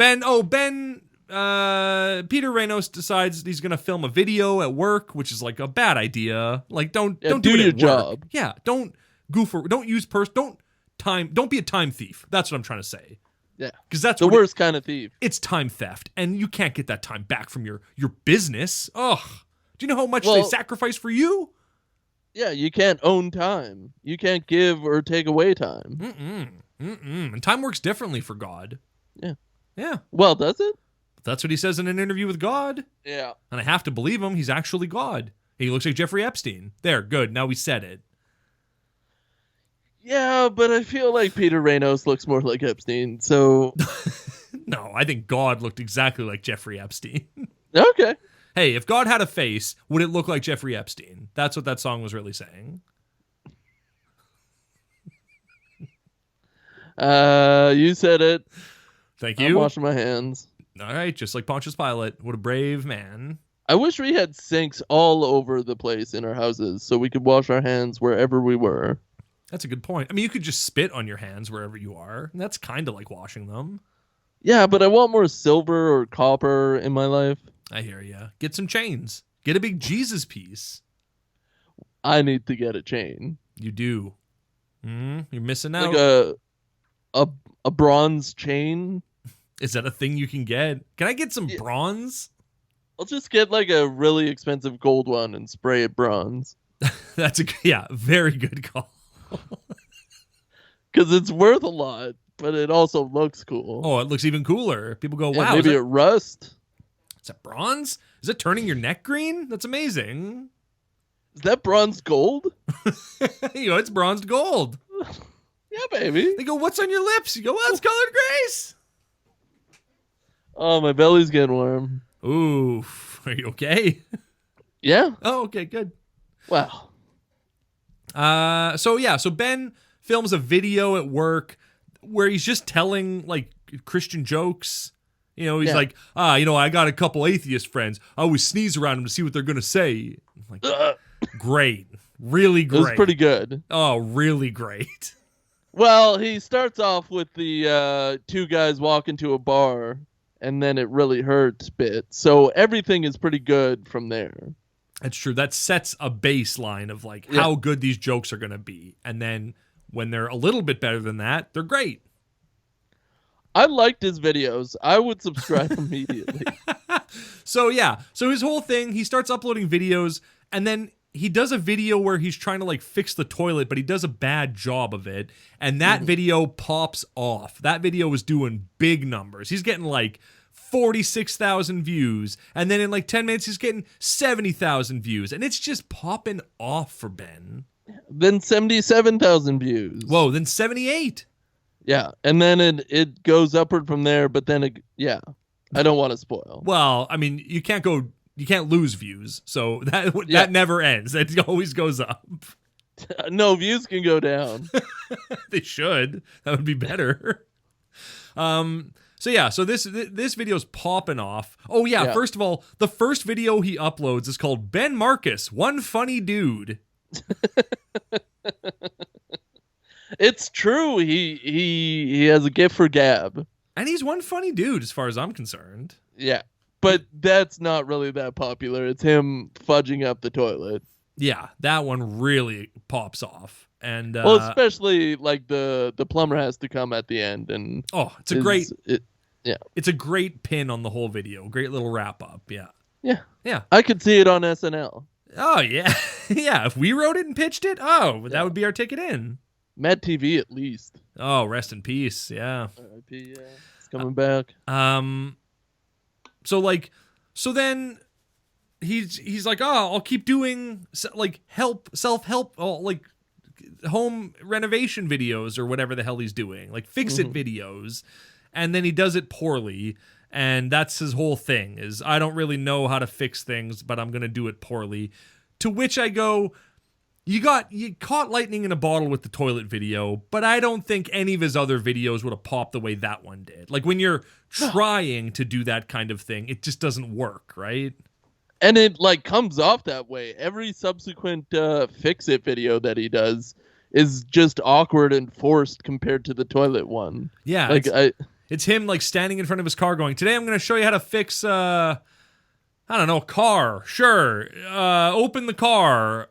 Peter Reynolds decides he's gonna film a video at work, which is like a bad idea. Like, don't do it your at job. Work. Yeah, don't be a time thief. That's what I'm trying to say. Yeah, because that's the worst kind of thief. It's time theft, and you can't get that time back from your business. Ugh. Do you know how much they sacrifice for you? Yeah, you can't own time. You can't give or take away time. And time works differently for God. Yeah. Yeah. Well, does it? That's what he says in an interview with God. Yeah. And I have to believe him. He's actually God. He looks like Jeffrey Epstein. There, good. Now we said it. Yeah, but I feel like Peter Reynolds looks more like Epstein, so... No, I think God looked exactly like Jeffrey Epstein. Okay. Hey, if God had a face, would it look like Jeffrey Epstein? That's what that song was really saying. You said it. Thank you. I'm washing my hands. All right, just like Pontius Pilate. What a brave man. I wish we had sinks all over the place in our houses so we could wash our hands wherever we were. That's a good point. I mean, you could just spit on your hands wherever you are. And that's kind of like washing them. Yeah, but I want more silver or copper in my life. I hear ya. Get some chains. Get a big Jesus piece. I need to get a chain. You do. You're missing out. Like a bronze chain. Is that a thing you can get? Can I get some bronze? I'll just get like a really expensive gold one and spray it bronze. That's very good call. Because it's worth a lot, but it also looks cool. Oh, it looks even cooler. People go, wow. Maybe it rust. Is that bronze? Is it turning your neck green? That's amazing. Is that bronze gold? It's bronzed gold. Yeah, baby. They go, what's on your lips? You go, well, it's colored grace. Oh, my belly's getting warm. Ooh, are you okay? Yeah. Oh, okay, good. Wow. So Ben films a video at work where he's just telling like Christian jokes. He's like, I got a couple atheist friends. I always sneeze around them to see what they're gonna say. I'm like, great, really great. It was pretty good. Oh, really great. Well, he starts off with the two guys walking to a bar, and then it really hurts bit. So everything is pretty good from there. That's true. That sets a baseline of like how good these jokes are gonna be, and then when they're a little bit better than that, they're great. I liked his videos. I would subscribe immediately. So his whole thing, he starts uploading videos, and then he does a video where he's trying to like fix the toilet, but he does a bad job of it, and that video pops off. That video was doing big numbers. He's getting like 46,000 views, and then in like 10 minutes he's getting 70,000 views, and it's just popping off for Ben. Then 77,000 views. Whoa, then 78. Yeah, and then it goes upward from there, but then I don't want to spoil. Well, I mean, you can't lose views, so that never ends. It always goes up. No, views can go down. They should. That would be better. So this video's popping off. Oh yeah, first of all, the first video he uploads is called Ben Marcus, One Funny Dude. It's true. He has a gift for gab. And he's one funny dude as far as I'm concerned. Yeah. But that's not really that popular. It's him fudging up the toilet. Yeah, that one really pops off. And well, especially like the plumber has to come at the end, and it's a great pin on the whole video. Great little wrap up. Yeah. I could see it on SNL. Oh yeah, yeah. If we wrote it and pitched it, that would be our ticket in. Mad TV at least. Oh, rest in peace. Yeah. R.I.P. Yeah, it's coming back. So then he's like, oh, I'll keep doing like self-help, like home renovation videos or whatever the hell he's doing, like fix-it videos, and then he does it poorly, and that's his whole thing, is I don't really know how to fix things, but I'm gonna do it poorly. To which I go, you caught lightning in a bottle with the toilet video, but I don't think any of his other videos would have popped the way that one did. Like when you're trying to do that kind of thing, it just doesn't work, right? And it like comes off that way. Every subsequent fix-it video that he does is just awkward and forced compared to the toilet one. Yeah, like it's him like standing in front of his car going, today I'm going to show you how to fix, I don't know, car. Sure. Open the car.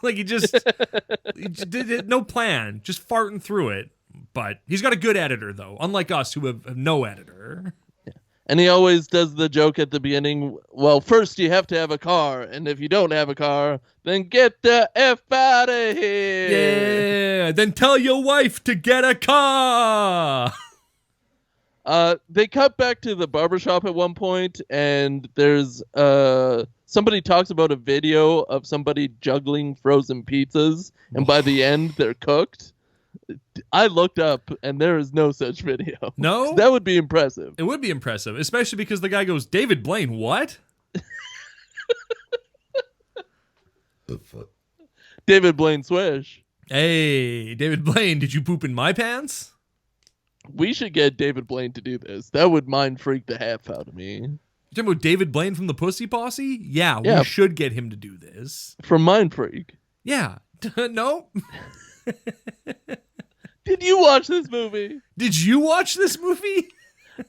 Like he just did it, no plan, just farting through it. But he's got a good editor, though, unlike us who have no editor. And he always does the joke at the beginning, well, first you have to have a car, and if you don't have a car, then get the F out of here. Yeah, then tell your wife to get a car. They cut back to the barbershop at one point, and there's somebody talks about a video of somebody juggling frozen pizzas, and by the end, they're cooked. I looked up, and there is no such video. No? That would be impressive. It would be impressive, especially because the guy goes, David Blaine, what? David Blaine Swish. Hey, David Blaine, did you poop in my pants? We should get David Blaine to do this. That would mind freak the half out of me. You're talking about David Blaine from the Pussy Posse? Yeah, we should get him to do this. From Mind Freak. Yeah. No? Did you watch this movie? Did you watch this movie?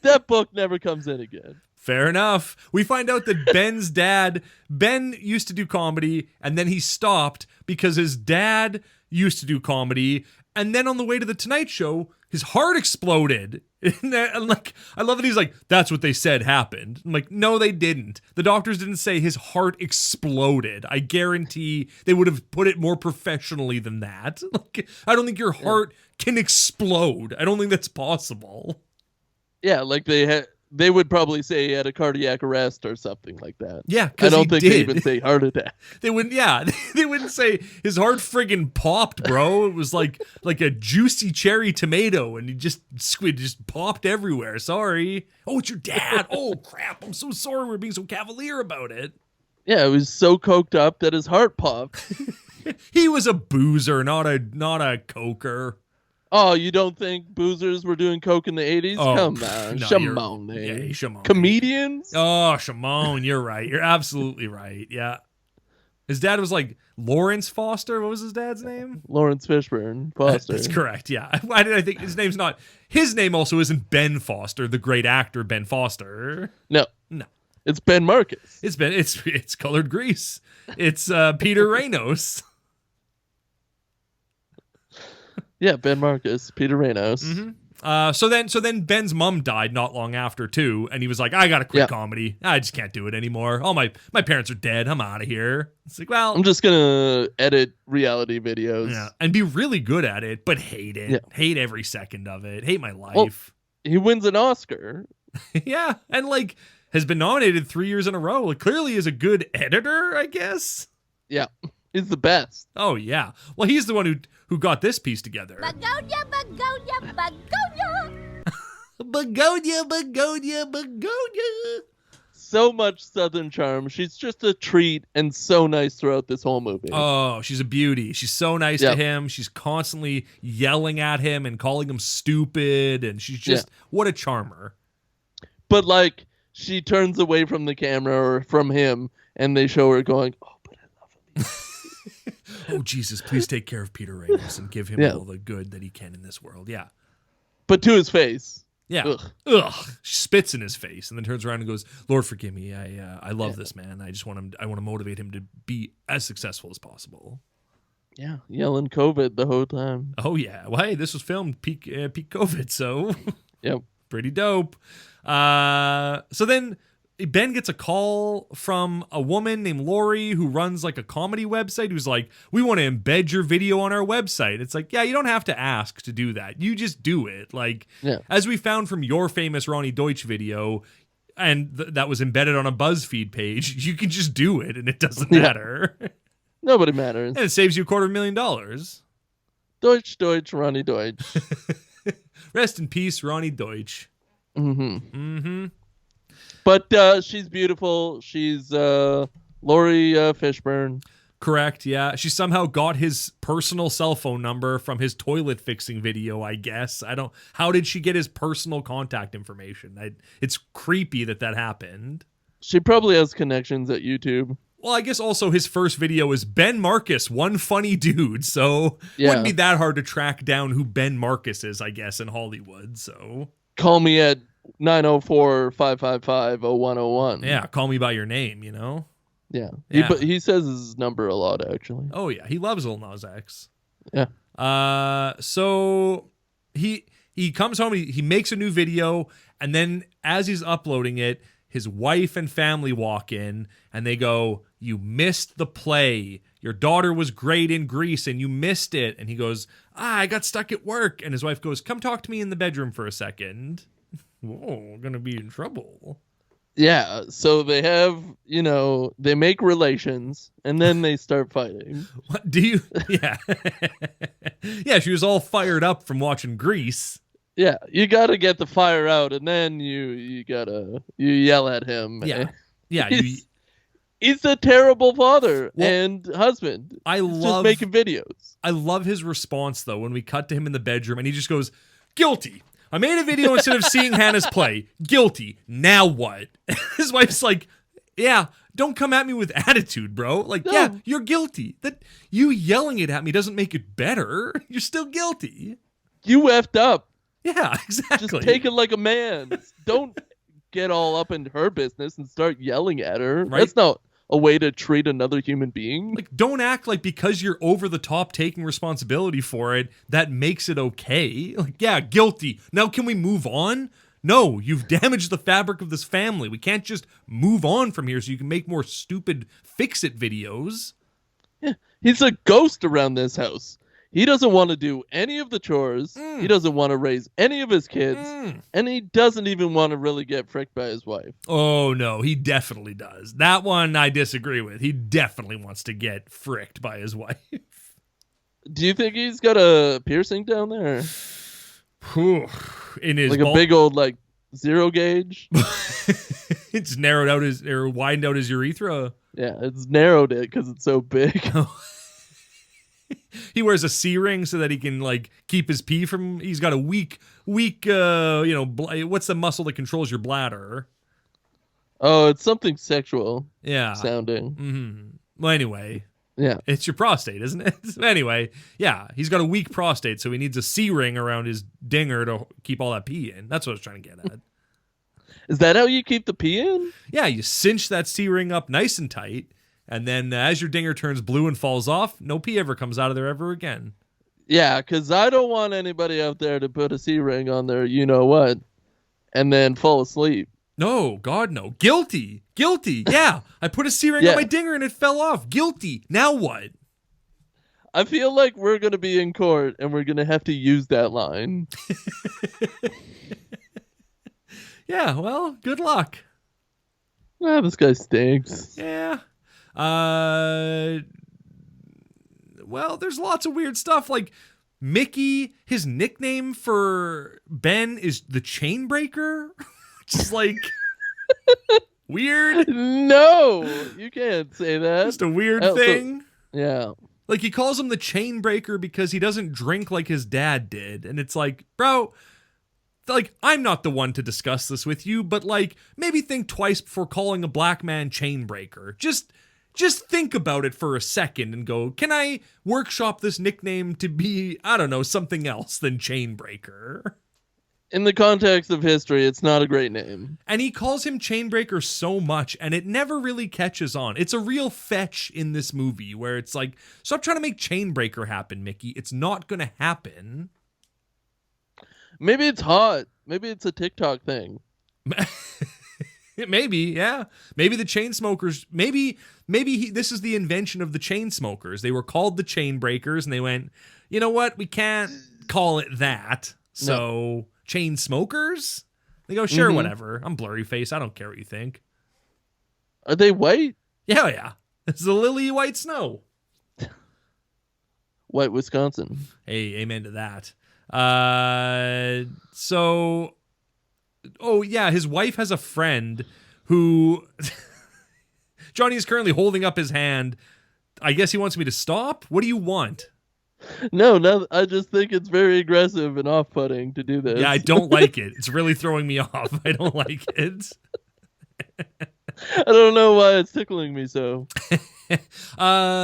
That book never comes in again. Fair enough. We find out that Ben's dad, Ben used to do comedy, and then he stopped because his dad used to do comedy, and then on the way to the Tonight Show, his heart exploded. And like, I love that he's like, that's what they said happened. I'm like, no, they didn't. The doctors didn't say his heart exploded. I guarantee they would have put it more professionally than that. Like, I don't think your heart can explode. I don't think that's possible. Yeah, like they would probably say he had a cardiac arrest or something like that. Yeah, I don't think they even say heart attack. They wouldn't. Yeah, they wouldn't say his heart friggin' popped, bro. It was like a juicy cherry tomato, and he just popped everywhere. Sorry. Oh, it's your dad. Oh crap! I'm so sorry. We're being so cavalier about it. Yeah, it was so coked up that his heart popped. He was a boozer, not a coker. Oh, you don't think boozers were doing coke in the 80s? Oh, come on. no, Shimon. Yeah, Shimon. Comedians? Oh, Shimon, you're right. You're absolutely right. Yeah. His dad was like Lawrence Foster. What was his dad's name? Lawrence Fishburne Foster. That's correct, yeah. Why did I think his name's not... His name also isn't Ben Foster, the great actor Ben Foster. No. It's Ben Marcus. It's Colored Grease. It's Peter Reynolds. Yeah, Ben Marcus, Peter Reynolds. Mm-hmm. So then Ben's mom died not long after too, and he was like, I gotta quit comedy. I just can't do it anymore. All my parents are dead. I'm out of here. It's like, well, I'm just gonna edit reality videos. And be really good at it, but hate it. Yeah. Hate every second of it. Hate my life. Well, he wins an Oscar. Yeah, and like has been nominated 3 years in a row. Like, clearly is a good editor, I guess. Yeah, he's the best. Oh yeah. Well, he's the one who got this piece together. Begonia, begonia, begonia. Begonia, begonia, begonia. So much Southern charm. She's just a treat and so nice throughout this whole movie. Oh, she's a beauty. She's so nice to him. She's constantly yelling at him and calling him stupid. And she's just, what a charmer. But like, she turns away from the camera or from him and they show her going, oh, but I love him. Oh, Jesus, please take care of Peter Reynolds and give him all the good that he can in this world. Yeah. But to his face. Yeah. Ugh. She spits in his face and then turns around and goes, Lord, forgive me. I love this man. I want to motivate him to be as successful as possible. Yeah. Yelling COVID the whole time. Oh, yeah. Well, hey, this was filmed peak COVID, so pretty dope. So then Ben gets a call from a woman named Lori who runs like a comedy website who's like, we want to embed your video on our website. It's like, yeah, you don't have to ask to do that. You just do it. Like, as we found from your famous Ronnie Deutsch video, and that was embedded on a BuzzFeed page, you can just do it and it doesn't matter. Nobody matters. And it saves you $250,000. Deutsch, Ronnie Deutsch. Rest in peace, Ronnie Deutsch. But she's beautiful. She's Lori Fishburne. Correct, yeah. She somehow got his personal cell phone number from his toilet fixing video, I guess. How did she get his personal contact information? It's creepy that happened. She probably has connections at YouTube. Well, I guess also his first video is Ben Marcus, one funny dude. So it wouldn't be that hard to track down who Ben Marcus is, I guess, in Hollywood. So call me at 904-555-0101. Yeah, call me by your name, you know? Yeah. He says his number a lot, actually. Oh, yeah. He loves Lil Nas X. Yeah. So he comes home, he makes a new video, and then as he's uploading it, his wife and family walk in, and they go, "You missed the play. Your daughter was great in Grease, and you missed it." And he goes, "I got stuck at work." And his wife goes, "Come talk to me in the bedroom for a second." Whoa, we're going to be in trouble. Yeah, so they have, they make relations, and then they start fighting. What do you? Yeah. Yeah, she was all fired up from watching Grease. Yeah, you got to get the fire out, and then you yell at him. Yeah. Yeah, he's a terrible father and husband. Just making videos. I love his response, though, when we cut to him in the bedroom, and he just goes, "Guilty. I made a video instead of seeing Hannah's play. Guilty. Now what?" His wife's like, "Yeah, don't come at me with attitude, bro. Like, no. Yeah, you're guilty. That you yelling it at me doesn't make it better. You're still guilty. You effed up. Yeah, exactly. Just take it like a man. Don't get all up in her business and start yelling at her. Right? That's not a way to treat another human being. Like, don't act like because you're over the top taking responsibility for it, that makes it okay. Like, yeah, guilty. Now can we move on? No, you've damaged the fabric of this family. We can't just move on from here so you can make more stupid fix-it videos. Yeah, he's a ghost around this house. He doesn't want to do any of the chores. He doesn't want to raise any of his kids. And he doesn't even want to really get fricked by his wife. Oh, no, he definitely does. That one I disagree with. He definitely wants to get fricked by his wife. Do you think he's got a piercing down there? In his like a big old, zero gauge? It's narrowed out or widened out his urethra. Yeah, it's narrowed it because it's so big. He wears a C-ring so that he can keep his pee from. He's got a weak. What's the muscle that controls your bladder? Oh, it's something sexual. Yeah, sounding. Mm-hmm. Well, anyway, yeah, it's your prostate, isn't it? Anyway, yeah, he's got a weak prostate, so he needs a C-ring around his dinger to keep all that pee in. That's what I was trying to get at. Is that how you keep the pee in? Yeah, you cinch that C-ring up nice and tight. And then as your dinger turns blue and falls off, no pee ever comes out of there ever again. Yeah, because I don't want anybody out there to put a C-ring on their you-know-what and then fall asleep. No, God, no. Guilty. Guilty. Yeah, I put a C-ring on my dinger and it fell off. Guilty. Now what? I feel like we're going to be in court and we're going to have to use that line. Yeah, well, good luck. This guy stinks. Yeah. Well, there's lots of weird stuff. Like Mickey, his nickname for Ben is the Chainbreaker, which is weird. No, you can't say that. Just a weird thing. Yeah. Like he calls him the Chainbreaker because he doesn't drink like his dad did. And it's like, bro, I'm not the one to discuss this with you, but maybe think twice before calling a black man Chainbreaker. Just think about it for a second and go, can I workshop this nickname to be, I don't know, something else than Chainbreaker? In the context of history, it's not a great name. And he calls him Chainbreaker so much, and it never really catches on. It's a real fetch in this movie where it's like, stop trying to make Chainbreaker happen, Mickey. It's not going to happen. Maybe it's hot. Maybe it's a TikTok thing. Maybe, yeah. Maybe the chain smokers, maybe this is the invention of the chain smokers. They were called the chain breakers and they went, you know what? We can't call it that. So chain smokers? They go, sure, whatever. I'm blurry face. I don't care what you think. Are they white? Yeah, yeah. It's the lily white snow. White Wisconsin. Hey, amen to that. So, oh yeah, his wife has a friend who Johnny is currently holding up his hand. I guess he wants me to stop. What do you want? No, I just think it's very aggressive and off-putting to do this. Yeah, I don't like it. It's really throwing me off. I don't like it. I don't know why it's tickling me so.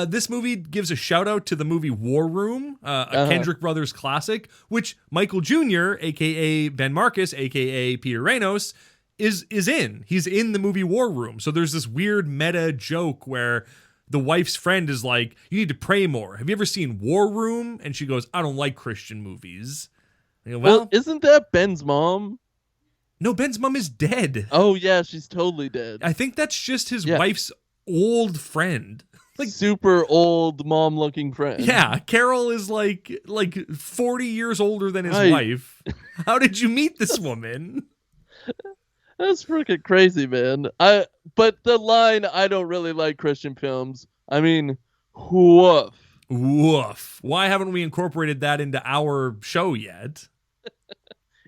This movie gives a shout out to the movie War Room, a Kendrick Brothers classic, which Michael Jr., aka Ben Marcus, aka Peter Reynolds, is in. He's in the movie War Room. So there's this weird meta joke where the wife's friend is like, you need to pray more. Have you ever seen War Room? And she goes, I don't like Christian movies. I go, Well, isn't that Ben's mom? No, Ben's mom is dead. Oh, yeah, she's totally dead. I think that's just his wife's old friend. Like super old mom-looking friend. Yeah, Carol is like 40 years older than his wife. How did you meet this woman? That's freaking crazy, man. But the line, I don't really like Christian films. I mean, woof. Woof. Why haven't we incorporated that into our show yet?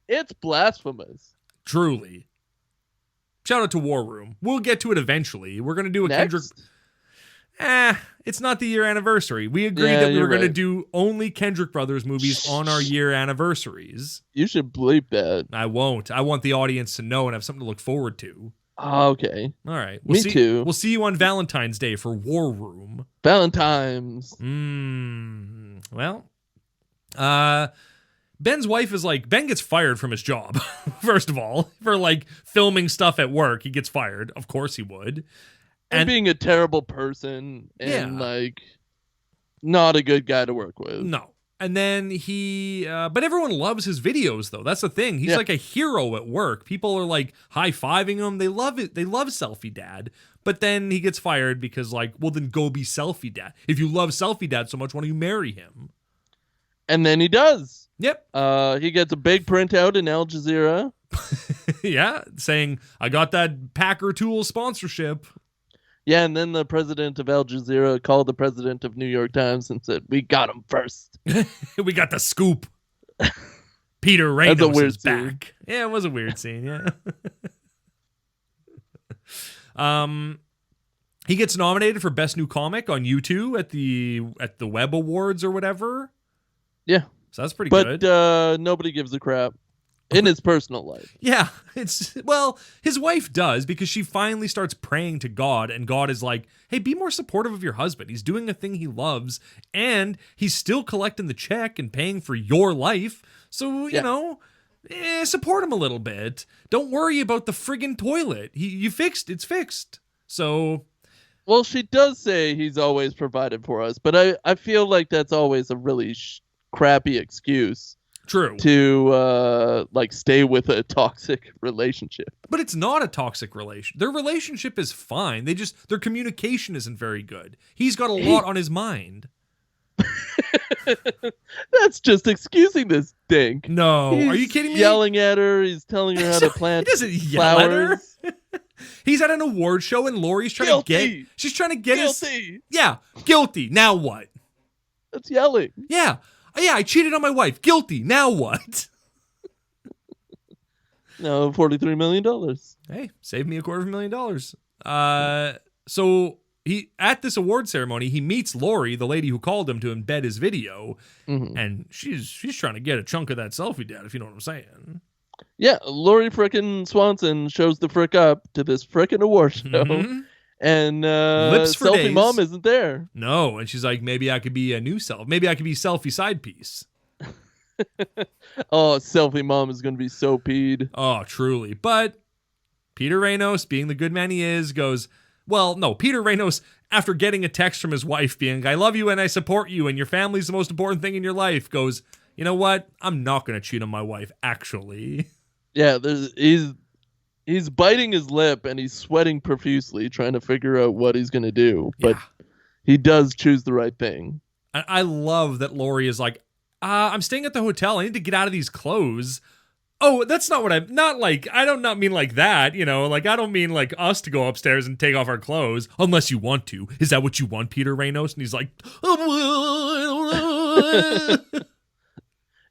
It's blasphemous. Truly. Shout out to War Room. We'll get to it eventually. We're going to do a Kendrick... it's not the year anniversary. We agreed that we were going to do only Kendrick Brothers movies on our year anniversaries. You should bleep that. I won't. I want the audience to know and have something to look forward to. Okay. All right. Me too. We'll see you on Valentine's Day for War Room. Valentine's. Well, Ben's wife is like, Ben gets fired from his job, first of all, for like filming stuff at work. He gets fired. Of course he would. And being a terrible person and like not a good guy to work with. No. And then but everyone loves his videos though. That's the thing. He's like a hero at work. People are like high-fiving him. They love it. They love Selfie Dad. But then he gets fired because like, well then go be Selfie Dad. If you love Selfie Dad so much, why don't you marry him? And then he does. Yep. He gets a big printout in Al Jazeera. Yeah, saying, I got that Packer Tool sponsorship. Yeah, and then the president of Al Jazeera called the president of New York Times and said, we got him first. We got the scoop. Peter Reynolds is back. Yeah, it was a weird scene, yeah. He gets nominated for Best New Comic on YouTube at the Web Awards or whatever. Yeah. So that's pretty good. But nobody gives a crap. In his personal life. Yeah, his wife does because she finally starts praying to God and God is like, hey, be more supportive of your husband. He's doing a thing he loves and he's still collecting the check and paying for your life. So, you know, support him a little bit. Don't worry about the friggin' toilet. It's fixed. So... Well, she does say he's always provided for us, but I feel like that's always a really crappy excuse. True. To like stay with a toxic relationship. But it's not a toxic relation. Their relationship is fine. Their communication isn't very good. He's got a lot on his mind. That's just excusing this dink. No, are you kidding me? Yelling at her. He's telling her how to plant He doesn't yell flowers. at her. He's at an award show and Lori's trying to get. She's trying to get guilty. Guilty. Now what? That's yelling. Yeah. Yeah, I cheated on my wife. Guilty. Now what? No, $43 million. Hey, save me $250,000. So he at this award ceremony, he meets Lori, the lady who called him to embed his video, and she's trying to get a chunk of that Selfie Dad, if you know what I'm saying. Yeah, Lori frickin' Swanson shows the frick up to this frickin' award show. And Lips for Selfie days. Mom isn't there. No, and she's like, maybe I could be a new self. Maybe I could be Selfie side piece. Oh, Selfie Mom is going to be so peed. Oh, truly. But Peter Reynolds, being the good man he is, goes, well, no, Peter Reynolds, after getting a text from his wife being, I love you and I support you and your family's the most important thing in your life, goes, you know what? I'm not going to cheat on my wife, actually. Yeah, he's biting his lip and he's sweating profusely trying to figure out what he's going to do. But he does choose the right thing. I love that Lori is like, I'm staying at the hotel. I need to get out of these clothes. Oh, that's not what I don't not mean like that, you know, like I don't mean like us to go upstairs and take off our clothes unless you want to. Is that what you want, Peter Reynolds? And he's like,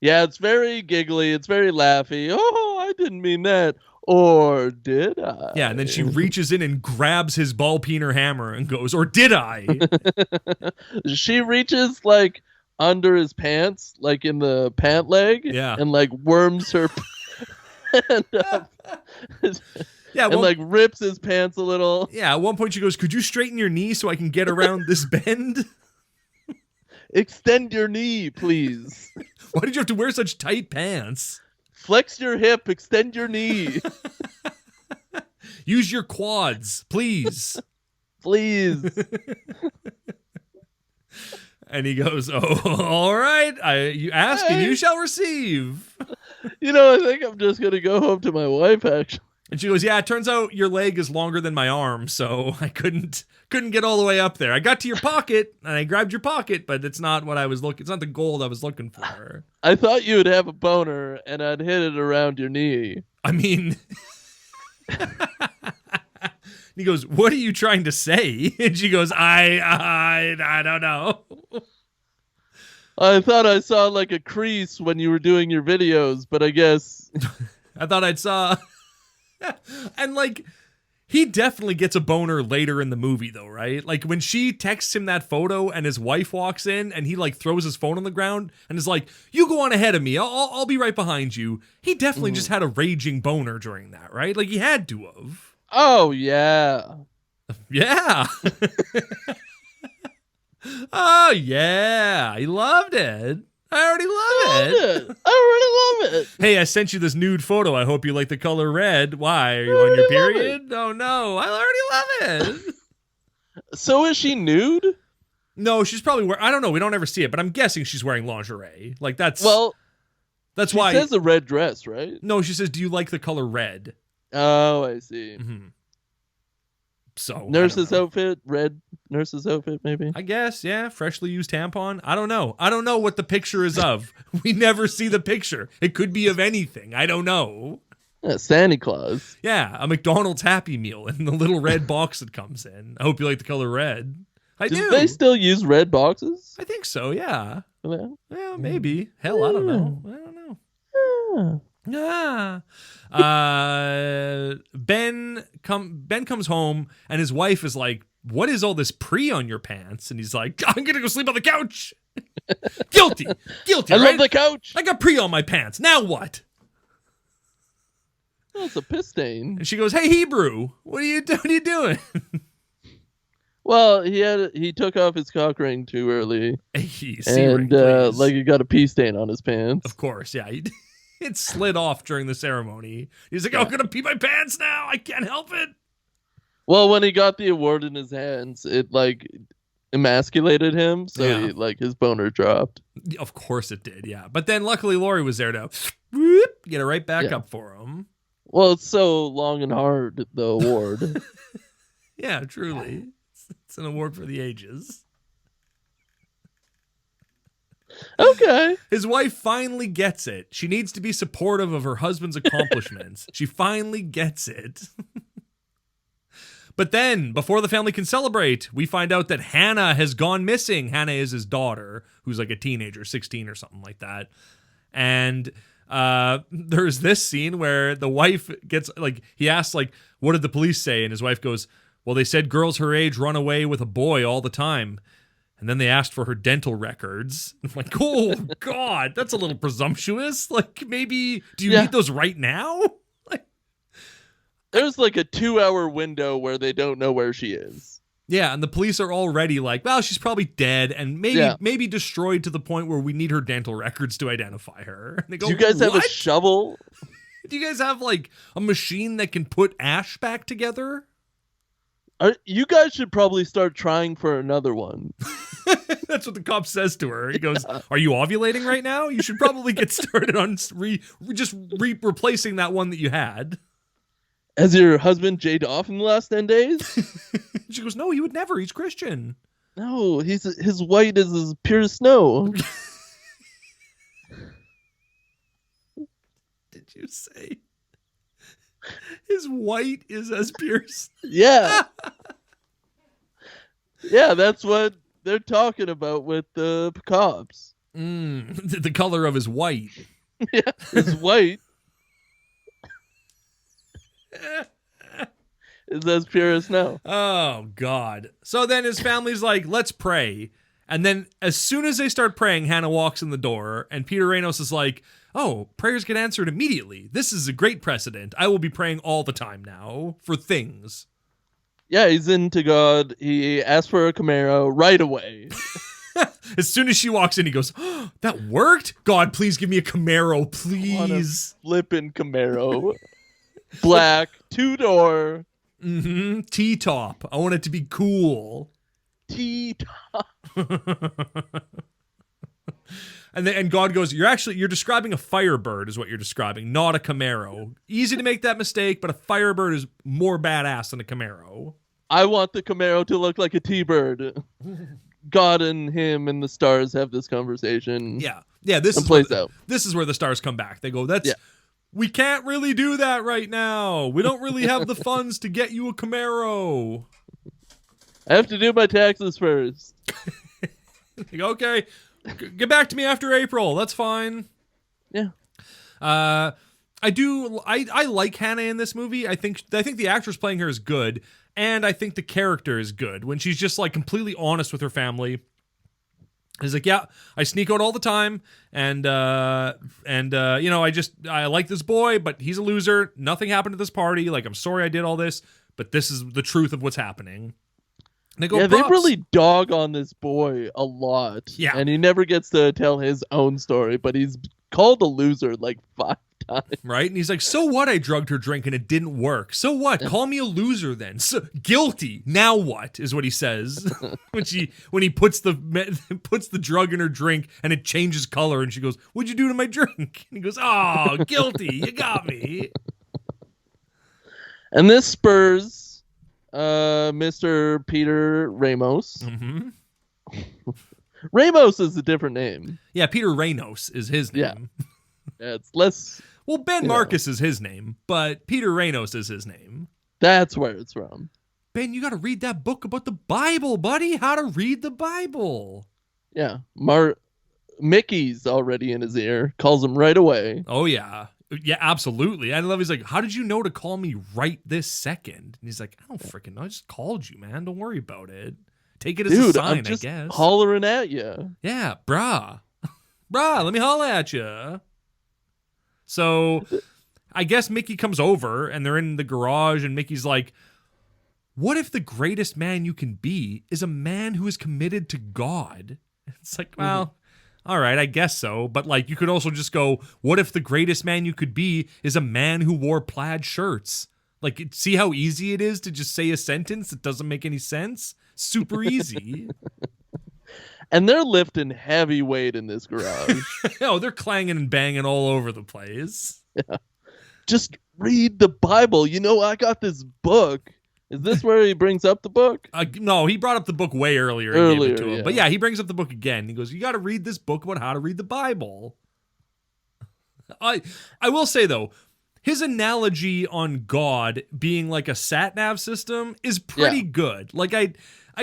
Yeah, it's very giggly. It's very laughy. Oh, I didn't mean that. Or did I? yeah, and then she reaches in and grabs his ball peener hammer and goes, or did I? She reaches like under his pants, like in the pant leg, Yeah. and like worms her hand up. Yeah, and like rips his pants a little. Yeah, at one point she goes, could you straighten your knee so I can get around this bend? Extend your knee, please. Why did you have to wear such tight pants? Flex your hip, extend your knee. Use your quads, please. Please. And he goes, oh, all right. You ask and you shall receive. You know, I think I'm just going to go home to my wife, actually. And she goes, yeah, it turns out your leg is longer than my arm, so I couldn't get all the way up there. I got to your pocket, and I grabbed your pocket, but it's not what I was looking. It's not the gold I was looking for. I thought you would have a boner, and I'd hit it around your knee. I mean, he goes, what are you trying to say? And she goes, I don't know. I thought I saw like a crease when you were doing your videos, but I guess I thought I saw. And like, he definitely gets a boner later in the movie though, right? Like when she texts him that photo and his wife walks in and he like throws his phone on the ground and is like, you go on ahead of me. I'll be right behind you. He definitely just had a raging boner during that, right? Like he had to have. Oh yeah. Yeah. Oh yeah. He loved it. I already love it. I already love it. Hey, I sent you this nude photo. I hope you like the color red. Why? Are you on your period? Oh, no. I already love it. So is she nude? No, she's probably wearing... I don't know. We don't ever see it, but I'm guessing she's wearing lingerie. Like, that's... Well, that's she why... says a red dress, right? No, she says, do you like the color red? Oh, I see. Mm-hmm. So nurse's outfit, red nurse's outfit, maybe. I guess, yeah. Freshly used tampon. I don't know. I don't know what the picture is of. We never see the picture. It could be of anything. I don't know. Yeah, Santa Claus. Yeah, a McDonald's Happy Meal in the little red box that comes in. I hope you like the color red. I do. Do they still use red boxes? I think so. Yeah. Yeah, Maybe. Hell, I don't know. I don't know. Yeah. Ben comes home and his wife is like, what is all this pre on your pants? And he's like, I'm gonna go sleep on the couch. Guilty. I right? love the couch. I got pre on my pants. Now what? Oh, it's a piss stain. And she goes, hey Hebrew, what are you doing? Well, he took off his cock ring too early. And like he got a pee stain on his pants. Of course, yeah. It slid off during the ceremony. He's like, I'm going to pee my pants now. I can't help it. Well, when he got the award in his hands, it like emasculated him. So he, like his boner dropped. Of course it did, yeah. But then luckily Lori was there to whoop, get it right back up for him. Well, it's so long and hard, the award. Yeah, truly. It's an award for the ages. Okay. His wife finally gets it. She needs to be supportive of her husband's accomplishments. She finally gets it. But then, before the family can celebrate, we find out that Hannah has gone missing. Hannah is his daughter, who's like a teenager, 16 or something like that. And there's this scene where the wife gets, like, he asks, like, what did the police say? And his wife goes, well, they said girls her age run away with a boy all the time. And then they asked for her dental records. I'm like, oh, God, that's a little presumptuous. Like, maybe, do you need those right now? Like, there's like a 2-hour window where they don't know where she is. Yeah, and the police are already like, well, she's probably dead and maybe destroyed to the point where we need her dental records to identify her. And they go, do you guys have what? a shovel? Do you guys have, like, a machine that can put ash back together? You guys should probably start trying for another one. That's what the cop says to her. He goes, are you ovulating right now? You should probably get started on replacing that one that you had. Has your husband jacked off in the last 10 days? She goes, no, he would never. He's Christian. No, his white is as pure as snow. did you say? His white is as Pierce. Yeah. Yeah, that's what they're talking about with the cops. The color of his white. Yeah, his white is as pure as snow. Oh, God. So then his family's like, let's pray. And then as soon as they start praying, Hannah walks in the door, and Peter Reynolds is like, oh, prayers get answered immediately. This is a great precedent. I will be praying all the time now for things. Yeah, he's into God. He asked for a Camaro right away. As soon as she walks in, he goes, oh, that worked? God, please give me a Camaro, please. Flippin' Camaro. Black, 2-door. T-top. I want it to be cool. T-top. And God goes, you're describing a Firebird is what you're describing, not a Camaro. Easy to make that mistake, but a Firebird is more badass than a Camaro. I want the Camaro to look like a T-Bird. God and him and the stars have this conversation. Yeah. This is where the stars come back. They go, we can't really do that right now. We don't really have the funds to get you a Camaro. I have to do my taxes first. Okay. Get back to me after April. That's fine. Yeah. I like Hannah in this movie. I think the actress playing her is good, and I think the character is good when she's just like completely honest with her family. He's like, yeah, I sneak out all the time, and I like this boy, but he's a loser. Nothing happened at this party. Like, I'm sorry I did all this, but this is the truth of what's happening. They really dog on this boy a lot. Yeah. And he never gets to tell his own story, but he's called a loser like 5 times. Right? And he's like, so what? I drugged her drink and it didn't work. So what? Call me a loser then. So, guilty. Now what? Is what he says. when he puts the drug in her drink and it changes color and she goes, what'd you do to my drink? And he goes, oh, guilty. You got me. And this spurs Mr. Peter Ramos. Mm-hmm. Ramos is a different name. Yeah, Peter Reynolds is his name. Yeah, it's less... Well, Ben Marcus is his name, but Peter Reynolds is his name. That's where it's from. Ben, you got to read that book about the Bible, buddy. How to read the Bible. Yeah. Mickey's already in his ear. Calls him right away. Oh, yeah. Yeah, absolutely. I love he's like, how did you know to call me right this second? And he's like, I don't freaking know. I just called you, man. Don't worry about it. Take it as a sign, I'm just I guess. Hollering at you. Yeah, brah. Brah, let me holler at you. So I guess Mickey comes over and they're in the garage and Mickey's like, what if the greatest man you can be is a man who is committed to God? It's like, well... All right, I guess so. But like, you could also just go, what if the greatest man you could be is a man who wore plaid shirts? Like, see how easy it is to just say a sentence that doesn't make any sense? Super easy. And they're lifting heavy weight in this garage. Oh, they're clanging and banging all over the place. Yeah. Just read the Bible. You know, I got this book. Is this where he brings up the book? No, he brought up the book way earlier and gave it to him. Yeah. But yeah, he brings up the book again. He goes, you got to read this book about how to read the Bible. I will say, though, his analogy on God being like a sat-nav system is pretty good. Like, I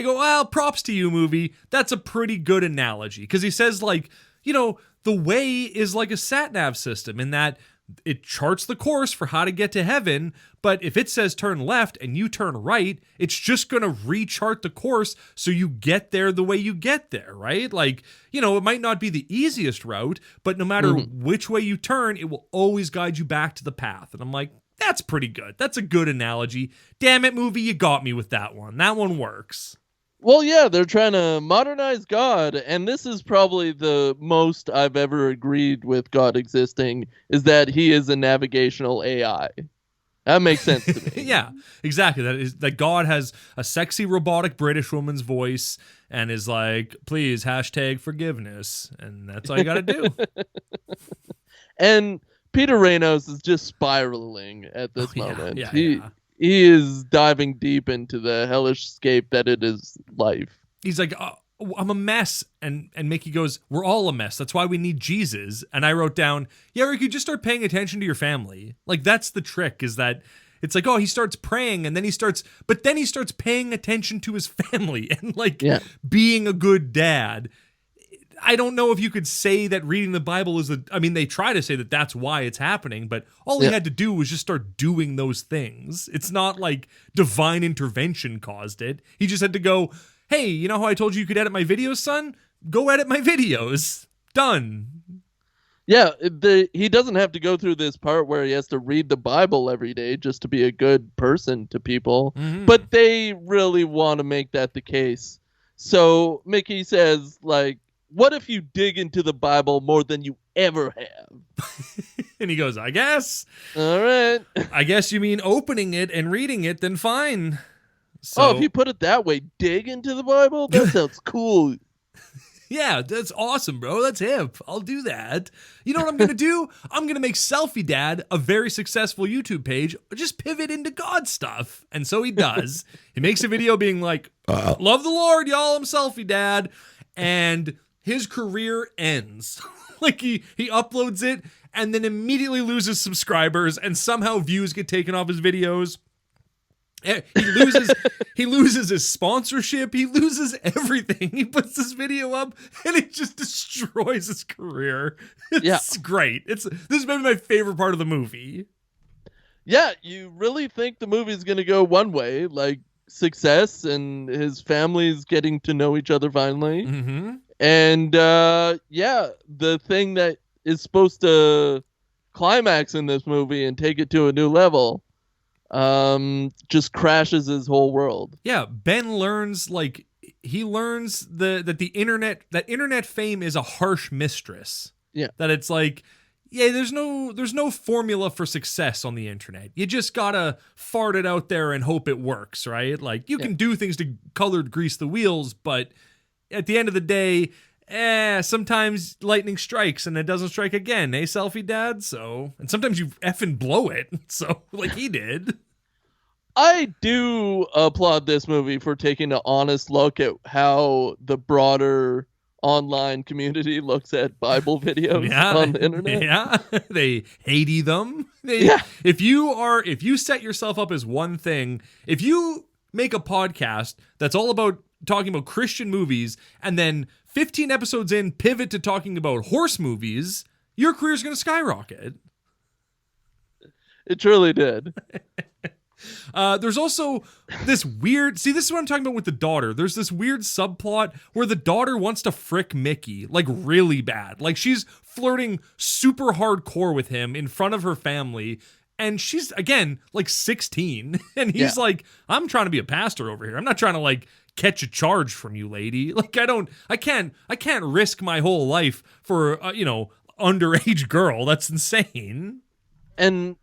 go, well, props to you, movie. That's a pretty good analogy. Because he says, like, you know, the way is like a sat-nav system in that it charts the course for how to get to heaven, but if it says turn left and you turn right, it's just going to rechart the course so you get there the way you get there, right? Like, you know, it might not be the easiest route, but no matter which way you turn, it will always guide you back to the path. And I'm like, that's pretty good. That's a good analogy. Damn it, movie, you got me with that one. That one works. Well, yeah, they're trying to modernize God, and this is probably the most I've ever agreed with God existing, is that he is a navigational AI. That makes sense to me. Yeah, exactly. That God has a sexy robotic British woman's voice and is like, please, #forgiveness. And that's all you got to do. And Peter Reynolds is just spiraling at this moment. He is diving deep into the hellish scape that it is life. He's like, I'm a mess. And Mickey goes, we're all a mess. That's why we need Jesus. And I wrote down, yeah, Rick, you just start paying attention to your family. Like, that's the trick, is that it's like, oh, he starts praying and then he starts paying attention to his family and like being a good dad. I don't know if you could say that reading the Bible is they try to say that that's why it's happening, but all he had to do was just start doing those things. It's not like divine intervention caused it. He just had to go, hey, you know how I told you could edit my videos, son? Go edit my videos. Done. Yeah, he doesn't have to go through this part where he has to read the Bible every day just to be a good person to people. Mm-hmm. But they really want to make that the case. So Mickey says, like, what if you dig into the Bible more than you ever have? And he goes, I guess. All right. I guess you mean opening it and reading it, then fine. So, if you put it that way, dig into the Bible? That sounds cool. Yeah, that's awesome, bro. That's hip. I'll do that. You know what I'm going to do? I'm going to make Selfie Dad a very successful YouTube page. Just pivot into God stuff. And so he does. He makes a video being like, love the Lord, y'all. I'm Selfie Dad. And his career ends. Like he uploads it and then immediately loses subscribers and somehow views get taken off his videos. He loses his sponsorship. He loses everything. He puts this video up and it just destroys his career. It's great. This is maybe my favorite part of the movie. Yeah, you really think the movie is going to go one way, like success and his family's getting to know each other finally. Mm-hmm. And the thing that is supposed to climax in this movie and take it to a new level just crashes his whole world. Yeah, Ben learns that the internet fame is a harsh mistress. Yeah. That it's like, yeah, there's no formula for success on the internet. You just gotta fart it out there and hope it works, right? Like you can do things to colored grease the wheels, but at the end of the day, sometimes lightning strikes and it doesn't strike again, Selfie Dad? So, and sometimes you effing blow it, so like he did. I do applaud this movie for taking an honest look at how the broader online community looks at Bible videos on the internet. Yeah, they hate them. If you set yourself up as one thing, if you make a podcast that's all about talking about Christian movies and then 15 episodes in pivot to talking about horse movies, your career's going to skyrocket. It truly did. There's also this weird, this is what I'm talking about with the daughter. There's this weird subplot where the daughter wants to frick Mickey, like really bad. Like she's flirting super hardcore with him in front of her family. And she's, again, like 16. And he's like, I'm trying to be a pastor over here. I'm not trying to like catch a charge from you, lady. Like I can't risk my whole life for, underage girl. That's insane. And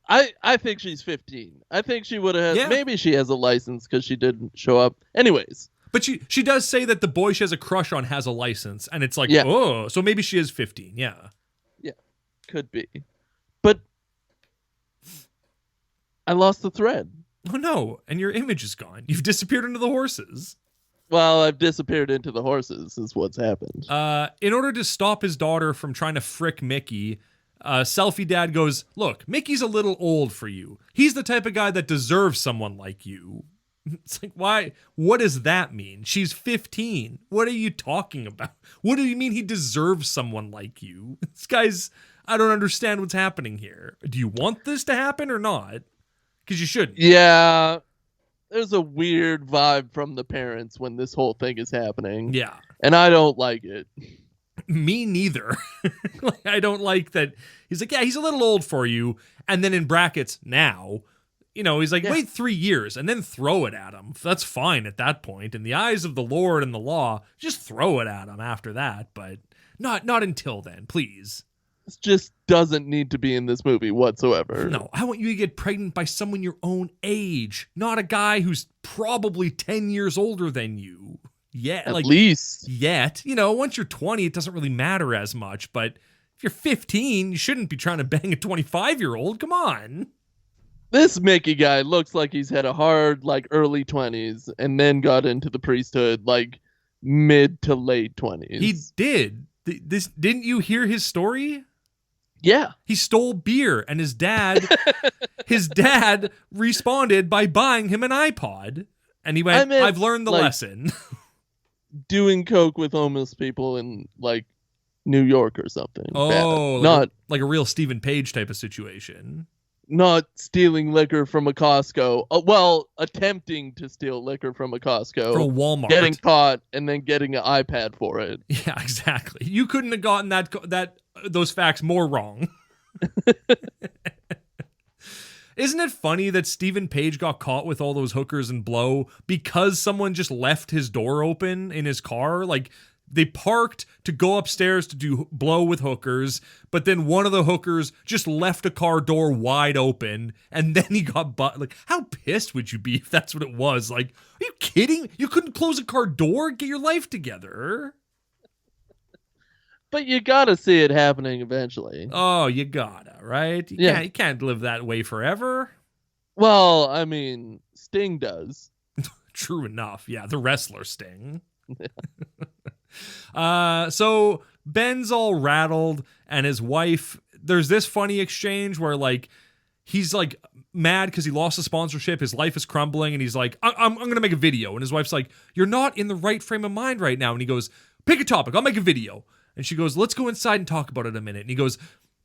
I think she's 15. I think she would have, maybe she has a license because she didn't show up. Anyways. But she does say that the boy she has a crush on has a license. And it's like, oh, so maybe she is 15. Yeah. Yeah, could be. But I lost the thread. Oh, no. And your image is gone. You've disappeared into the horses. Well, I've disappeared into the horses is what's happened. In order to stop his daughter from trying to frick Mickey, Selfie Dad goes, look, Mickey's a little old for you. He's the type of guy that deserves someone like you. It's like, why? What does that mean? She's 15. What are you talking about? What do you mean he deserves someone like you? This guy's, I don't understand what's happening here. Do you want this to happen or not? Because you shouldn't. Yeah. There's a weird vibe from the parents when this whole thing is happening. Yeah. And I don't like it. Me neither. I don't like that. He's like, yeah, he's a little old for you. And then in brackets, now, he's like, wait 3 years and then throw it at him. That's fine at that point. In the eyes of the Lord and the law, just throw it at him after that. But not until then, please. This just doesn't need to be in this movie whatsoever. No, I want you to get pregnant by someone your own age, not a guy who's probably 10 years older than you. Yeah, at least. Yet. Once you're 20, it doesn't really matter as much. But if you're 15, you shouldn't be trying to bang a 25-year-old. Come on. This Mickey guy looks like he's had a hard, early 20s and then got into the priesthood, mid to late 20s. He did. Didn't you hear his story? Yeah. He stole beer, and his dad responded by buying him an iPod. And he went, I've learned the lesson. Doing coke with homeless people in like New York or something. Oh, not like a real Stephen Page type of situation. Not stealing liquor from a Costco. Well, attempting to steal liquor from a Costco. From a Walmart. Getting caught and then getting an iPad for it. Yeah, exactly. You couldn't have gotten those facts more wrong. Isn't it funny that Stephen Page got caught with all those hookers and blow because someone just left his door open in his car? Like, they parked to go upstairs to do blow with hookers, but then one of the hookers just left a car door wide open, and then he got like, how pissed would you be if that's what it was? Like, are you kidding? You couldn't close a car door? Get your life together. But you gotta see it happening eventually. Oh, you gotta, right? You can't live that way forever. Well, I mean, Sting does. True enough. Yeah, the wrestler Sting. So Ben's all rattled, and his wife, there's this funny exchange where like he's like mad because he lost a sponsorship, his life is crumbling, and he's like, I'm gonna make a video. And his wife's like, you're not in the right frame of mind right now. And he goes, pick a topic, I'll make a video. And she goes, let's go inside and talk about it a minute. And he goes,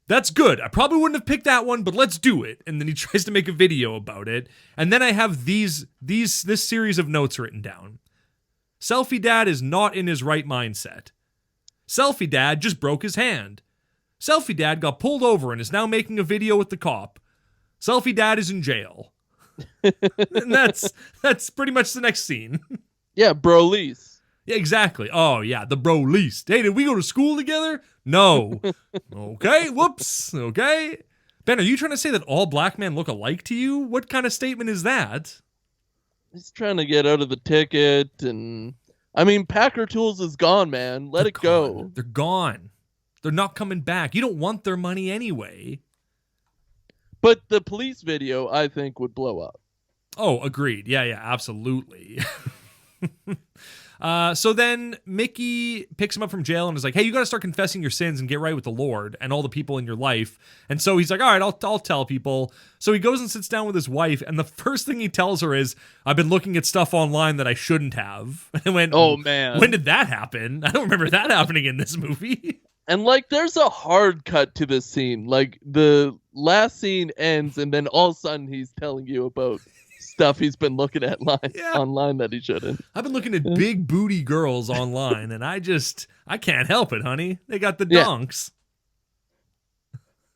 that's good. I probably wouldn't have picked that one, but let's do it. And then he tries to make a video about it. And then I have this series of notes written down. Selfie Dad is not in his right mindset. Selfie Dad just broke his hand. Selfie Dad got pulled over and is now making a video with the cop. Selfie Dad is in jail. And that's pretty much the next scene. Yeah, Brolyse. Yeah, exactly. Oh, yeah, the bro-lease. Hey, did we go to school together? No. Okay, whoops. Okay. Ben, are you trying to say that all black men look alike to you? What kind of statement is that? He's trying to get out of the ticket, and I mean, Packer Tools is gone, man. Let it go. They're gone. They're not coming back. You don't want their money anyway. But the police video, I think, would blow up. Oh, agreed. Yeah, absolutely. So then Mickey picks him up from jail and is like, hey, you got to start confessing your sins and get right with the Lord and all the people in your life. And so he's like, all right, I'll tell people. So he goes and sits down with his wife, and the first thing he tells her is, I've been looking at stuff online that I shouldn't have. And went, oh, man. When did that happen? I don't remember that happening in this movie. And, like, there's a hard cut to this scene. Like, the last scene ends, and then all of a sudden he's telling you about stuff he's been looking at online that he shouldn't. I've been looking at big booty girls online, and I can't help it, honey. They got the donks.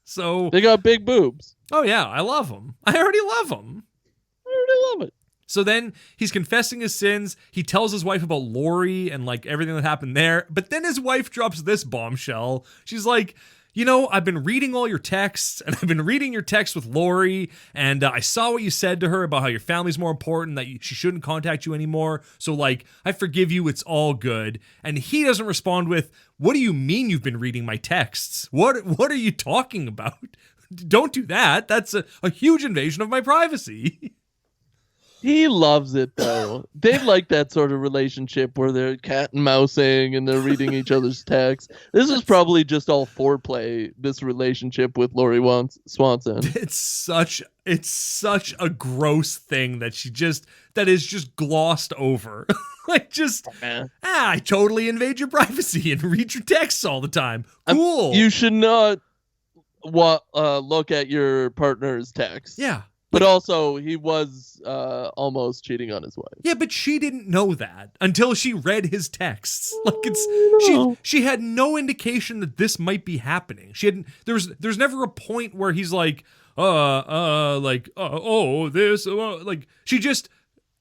So they got big boobs. Oh yeah, I love them. I already love them. I already love it. So then he's confessing his sins. He tells his wife about Lori and like everything that happened there. But then his wife drops this bombshell. She's like, you know, I've been reading all your texts, and I've been reading your text with Lori, and I saw what you said to her about how your family's more important, that she shouldn't contact you anymore. So, like, I forgive you. It's all good. And he doesn't respond with, what do you mean you've been reading my texts? What are you talking about? Don't do that. That's a huge invasion of my privacy. He loves it, though. They like that sort of relationship where they're cat and mousing and they're reading each other's texts. This is probably just all foreplay, this relationship with Lori Swanson. It's such a gross thing that is just glossed over. Like, just, I totally invade your privacy and read your texts all the time. Cool. You should not look at your partner's texts. Yeah. But also, he was almost cheating on his wife. Yeah, but she didn't know that until she read his texts. Like, she had no indication that this might be happening. There's never a point where he's like, she just,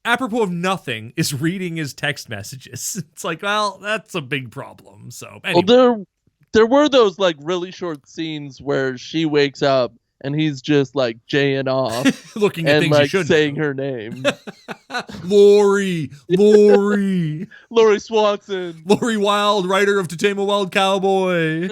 apropos of nothing, is reading his text messages. It's like, well, that's a big problem. So anyway. Well, there were those like really short scenes where she wakes up and he's just like jaying off, looking at and things like he shouldn't saying have. her name, Lori Swanson, Lori Wilde, writer of To Tame a Wild Cowboy.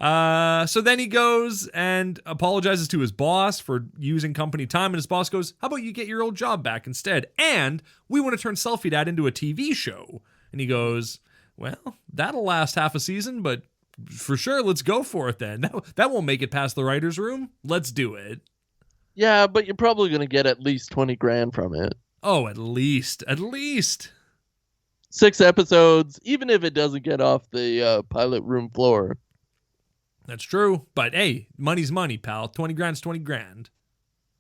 So then he goes and apologizes to his boss for using company time, and his boss goes, how about you get your old job back instead? And we want to turn Selfie Dad into a TV show. And he goes, well, that'll last half a season, but for sure, let's go for it then. That won't make it past the writer's room. Let's do it. Yeah, but you're probably going to get at least 20 grand from it. Oh, at least. 6 episodes, even if it doesn't get off the pilot room floor. That's true. But hey, money's money, pal. 20 grand's 20 grand.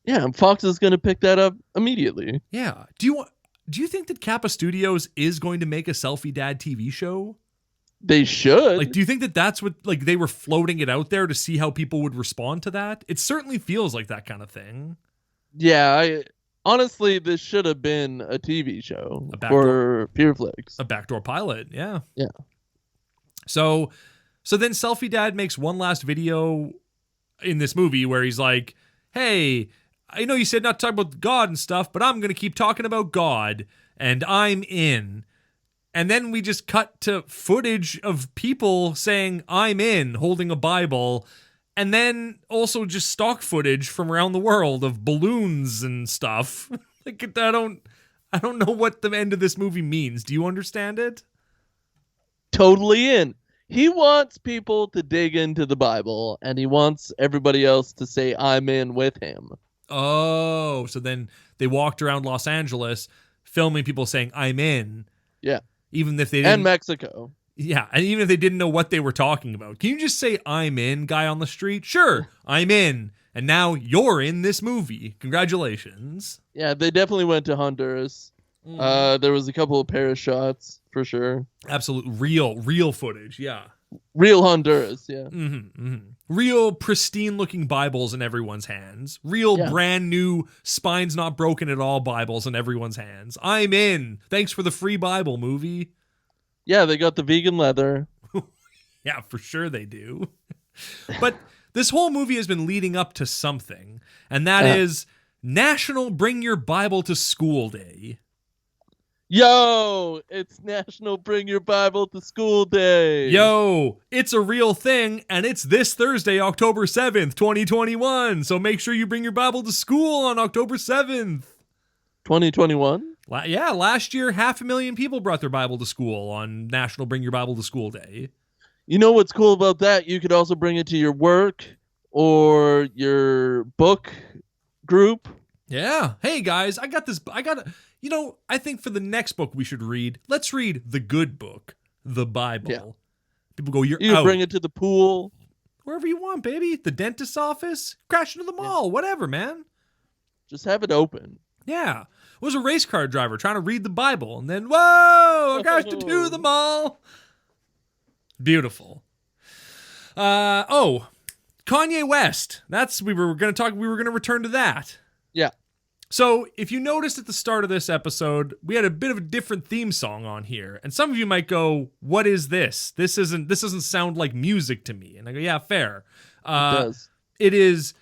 Yeah, and Fox is going to pick that up immediately. Yeah. Do you think that Kappa Studios is going to make a Selfie Dad TV show? They should. Like, do you think that that's what, like, they were floating it out there to see how people would respond to that? It certainly feels like that kind of thing. Yeah, honestly, this should have been a TV show for PureFlix. A backdoor pilot, yeah. Yeah. So then Selfie Dad makes one last video in this movie where he's like, hey, I know you said not to talk about God and stuff, but I'm going to keep talking about God, and I'm in. And then we just cut to footage of people saying, I'm in, holding a Bible. And then also just stock footage from around the world of balloons and stuff. Like, I don't know what the end of this movie means. Do you understand it? Totally in. He wants people to dig into the Bible, and he wants everybody else to say, I'm in with him. Oh, so then they walked around Los Angeles filming people saying, I'm in. Yeah. Even if they didn't. And Mexico. Yeah, and even if they didn't know what they were talking about. Can you just say, I'm in, guy on the street? Sure, I'm in. And now you're in this movie. Congratulations. Yeah, they definitely went to Honduras. There was a couple of Paris shots, for sure. Absolute real footage, yeah. Real Honduras, yeah. Real pristine-looking Bibles in everyone's hands. Real brand new, spines not broken at all Bibles in everyone's hands. I'm in. Thanks for the free Bible movie. Yeah, they got the vegan leather. Yeah, for sure they do. But this whole movie has been leading up to something, and that is National Bring Your Bible to School Day. Yo, it's National Bring Your Bible to School Day. Yo, it's a real thing, and it's this Thursday, October 7th, 2021. So make sure you bring your Bible to school on October 7th. 2021? Yeah, last year, 500,000 people brought their Bible to school on National Bring Your Bible to School Day. You know what's cool about that? You could also bring it to your work or your book group. Yeah. Hey, guys, I think for the next book we should read, let's read the good book, the Bible. Yeah. People go, you're out. Bring it to the pool. Wherever you want, baby. The dentist's office. Crash into the mall. Whatever, man. Just have it open. Yeah. It was a race car driver trying to read the Bible, and then, whoa, I crashed into the mall. Beautiful. Kanye West. We were going to return to that. Yeah. So, if you noticed at the start of this episode, we had a bit of a different theme song on here. And some of you might go, what is this? This doesn't sound like music to me. And I go, yeah, fair. It does. It is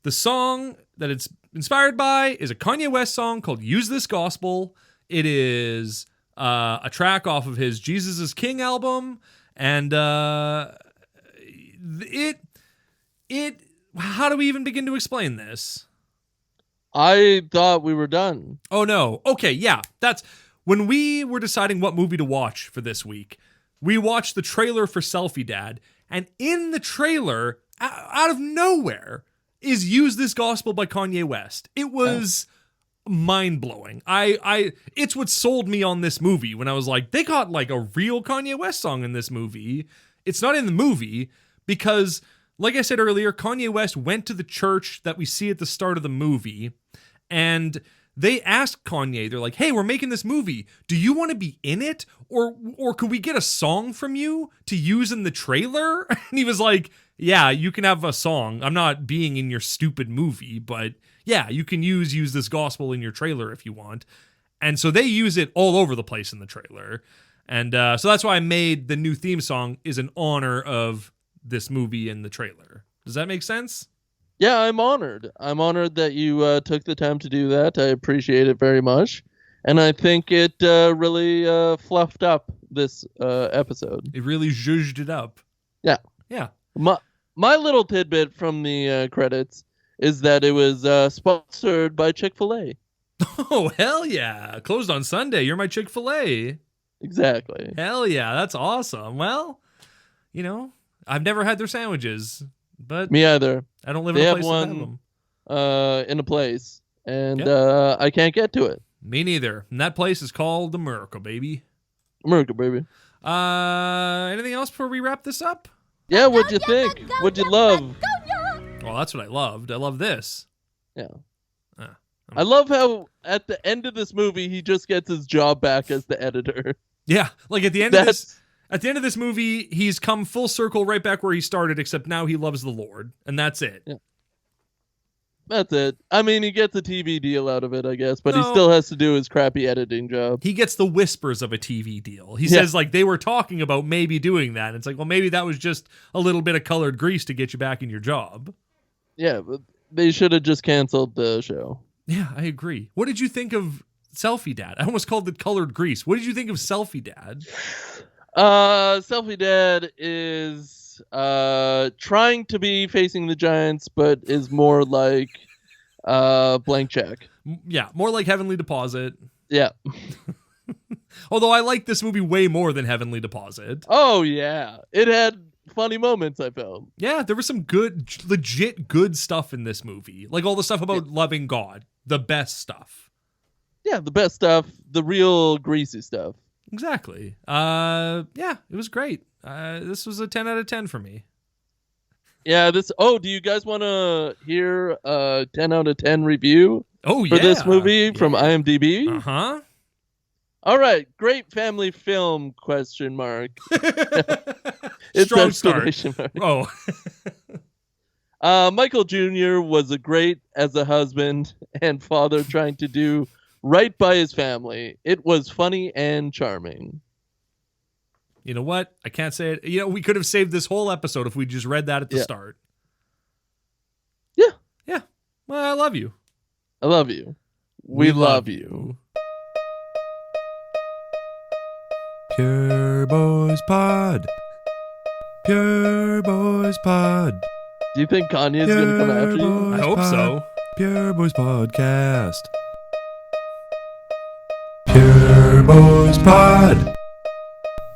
the song that it's inspired by is a Kanye West song called Use This Gospel. It is a track off of his Jesus is King album. And how do we even begin to explain this? I thought we were done. Oh, no. Okay, yeah. That's when we were deciding what movie to watch for this week. We watched the trailer for Selfie Dad, and in the trailer, out of nowhere, is Use This Gospel by Kanye West. It was mind-blowing. It's what sold me on this movie when I was like, they got like a real Kanye West song in this movie. It's not in the movie because, like I said earlier, Kanye West went to the church that we see at the start of the movie, and they asked Kanye, they're like, hey, we're making this movie. Do you want to be in it? Or could we get a song from you to use in the trailer? And he was like, yeah, you can have a song. I'm not being in your stupid movie, but yeah, you can use This Gospel in your trailer if you want. And so they use it all over the place in the trailer. And so that's why I made the new theme song is in honor of this movie in the trailer. Does that make sense? Yeah, I'm honored. I'm honored that you took the time to do that. I appreciate it very much. And I think it really fluffed up this episode. It really zhuzhed it up. Yeah. Yeah. My little tidbit from the credits is that it was sponsored by Chick-fil-A. Oh, hell yeah. Closed on Sunday. You're my Chick-fil-A. Exactly. Hell yeah. That's awesome. Well, I've never had their sandwiches, but Me either. I don't live They in a have place that have them. in a place, and Yep. I can't get to it. Me neither. And that place is called America, baby. America, baby. Anything else before we wrap this up? Yeah, what'd you think? What'd you love? Well, that's what I loved. I love this. Yeah. I love how at the end of this movie he just gets his job back as the editor. Yeah, like at the end of this movie, he's come full circle right back where he started, except now he loves the Lord, and that's it. Yeah. That's it. I mean, he gets a TV deal out of it, I guess, but No. he still has to do his crappy editing job. He gets the whispers of a TV deal. He says, like, they were talking about maybe doing that. And it's like, well, maybe that was just a little bit of colored grease to get you back in your job. Yeah, but they should have just canceled the show. Yeah, I agree. What did you think of Selfie Dad? I almost called it colored grease. What did you think of Selfie Dad? Selfie Dad is trying to be facing the Giants, but is more like blank check. Yeah, more like Heavenly Deposit. Yeah. Although I like this movie way more than Heavenly Deposit. Oh, yeah. It had funny moments, I felt. Yeah, there was some good, legit good stuff in this movie. Like all the stuff about loving God. The best stuff. Yeah, the best stuff. The real greasy stuff. Exactly. Yeah, it was great. This was a 10 out of 10 for me. Yeah, do you guys want to hear a 10 out of 10 review for this movie from IMDb? Uh-huh. All right, great family film, question mark. It's Strong start. Mark. Oh. Michael Jr. was a great as a husband and father trying to do right by his family. It was funny and charming. You know what? I can't say it. We could have saved this whole episode if we just read that at the start. Yeah. Yeah. Well, I love you. I love you. We love you. Pure Boys Pod. Pure Boys Pod. Do you think Kanye's going to come after you? I hope so. Pure Boys Podcast. Pure Boys Pod.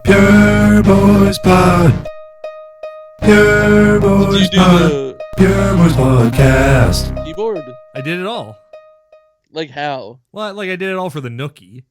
Pure Boys Pod. Pure Boys Did you do Pod. the Pure Boys Podcast. keyboard? I did it all. Like how? Well, like I did it all for the Nookie.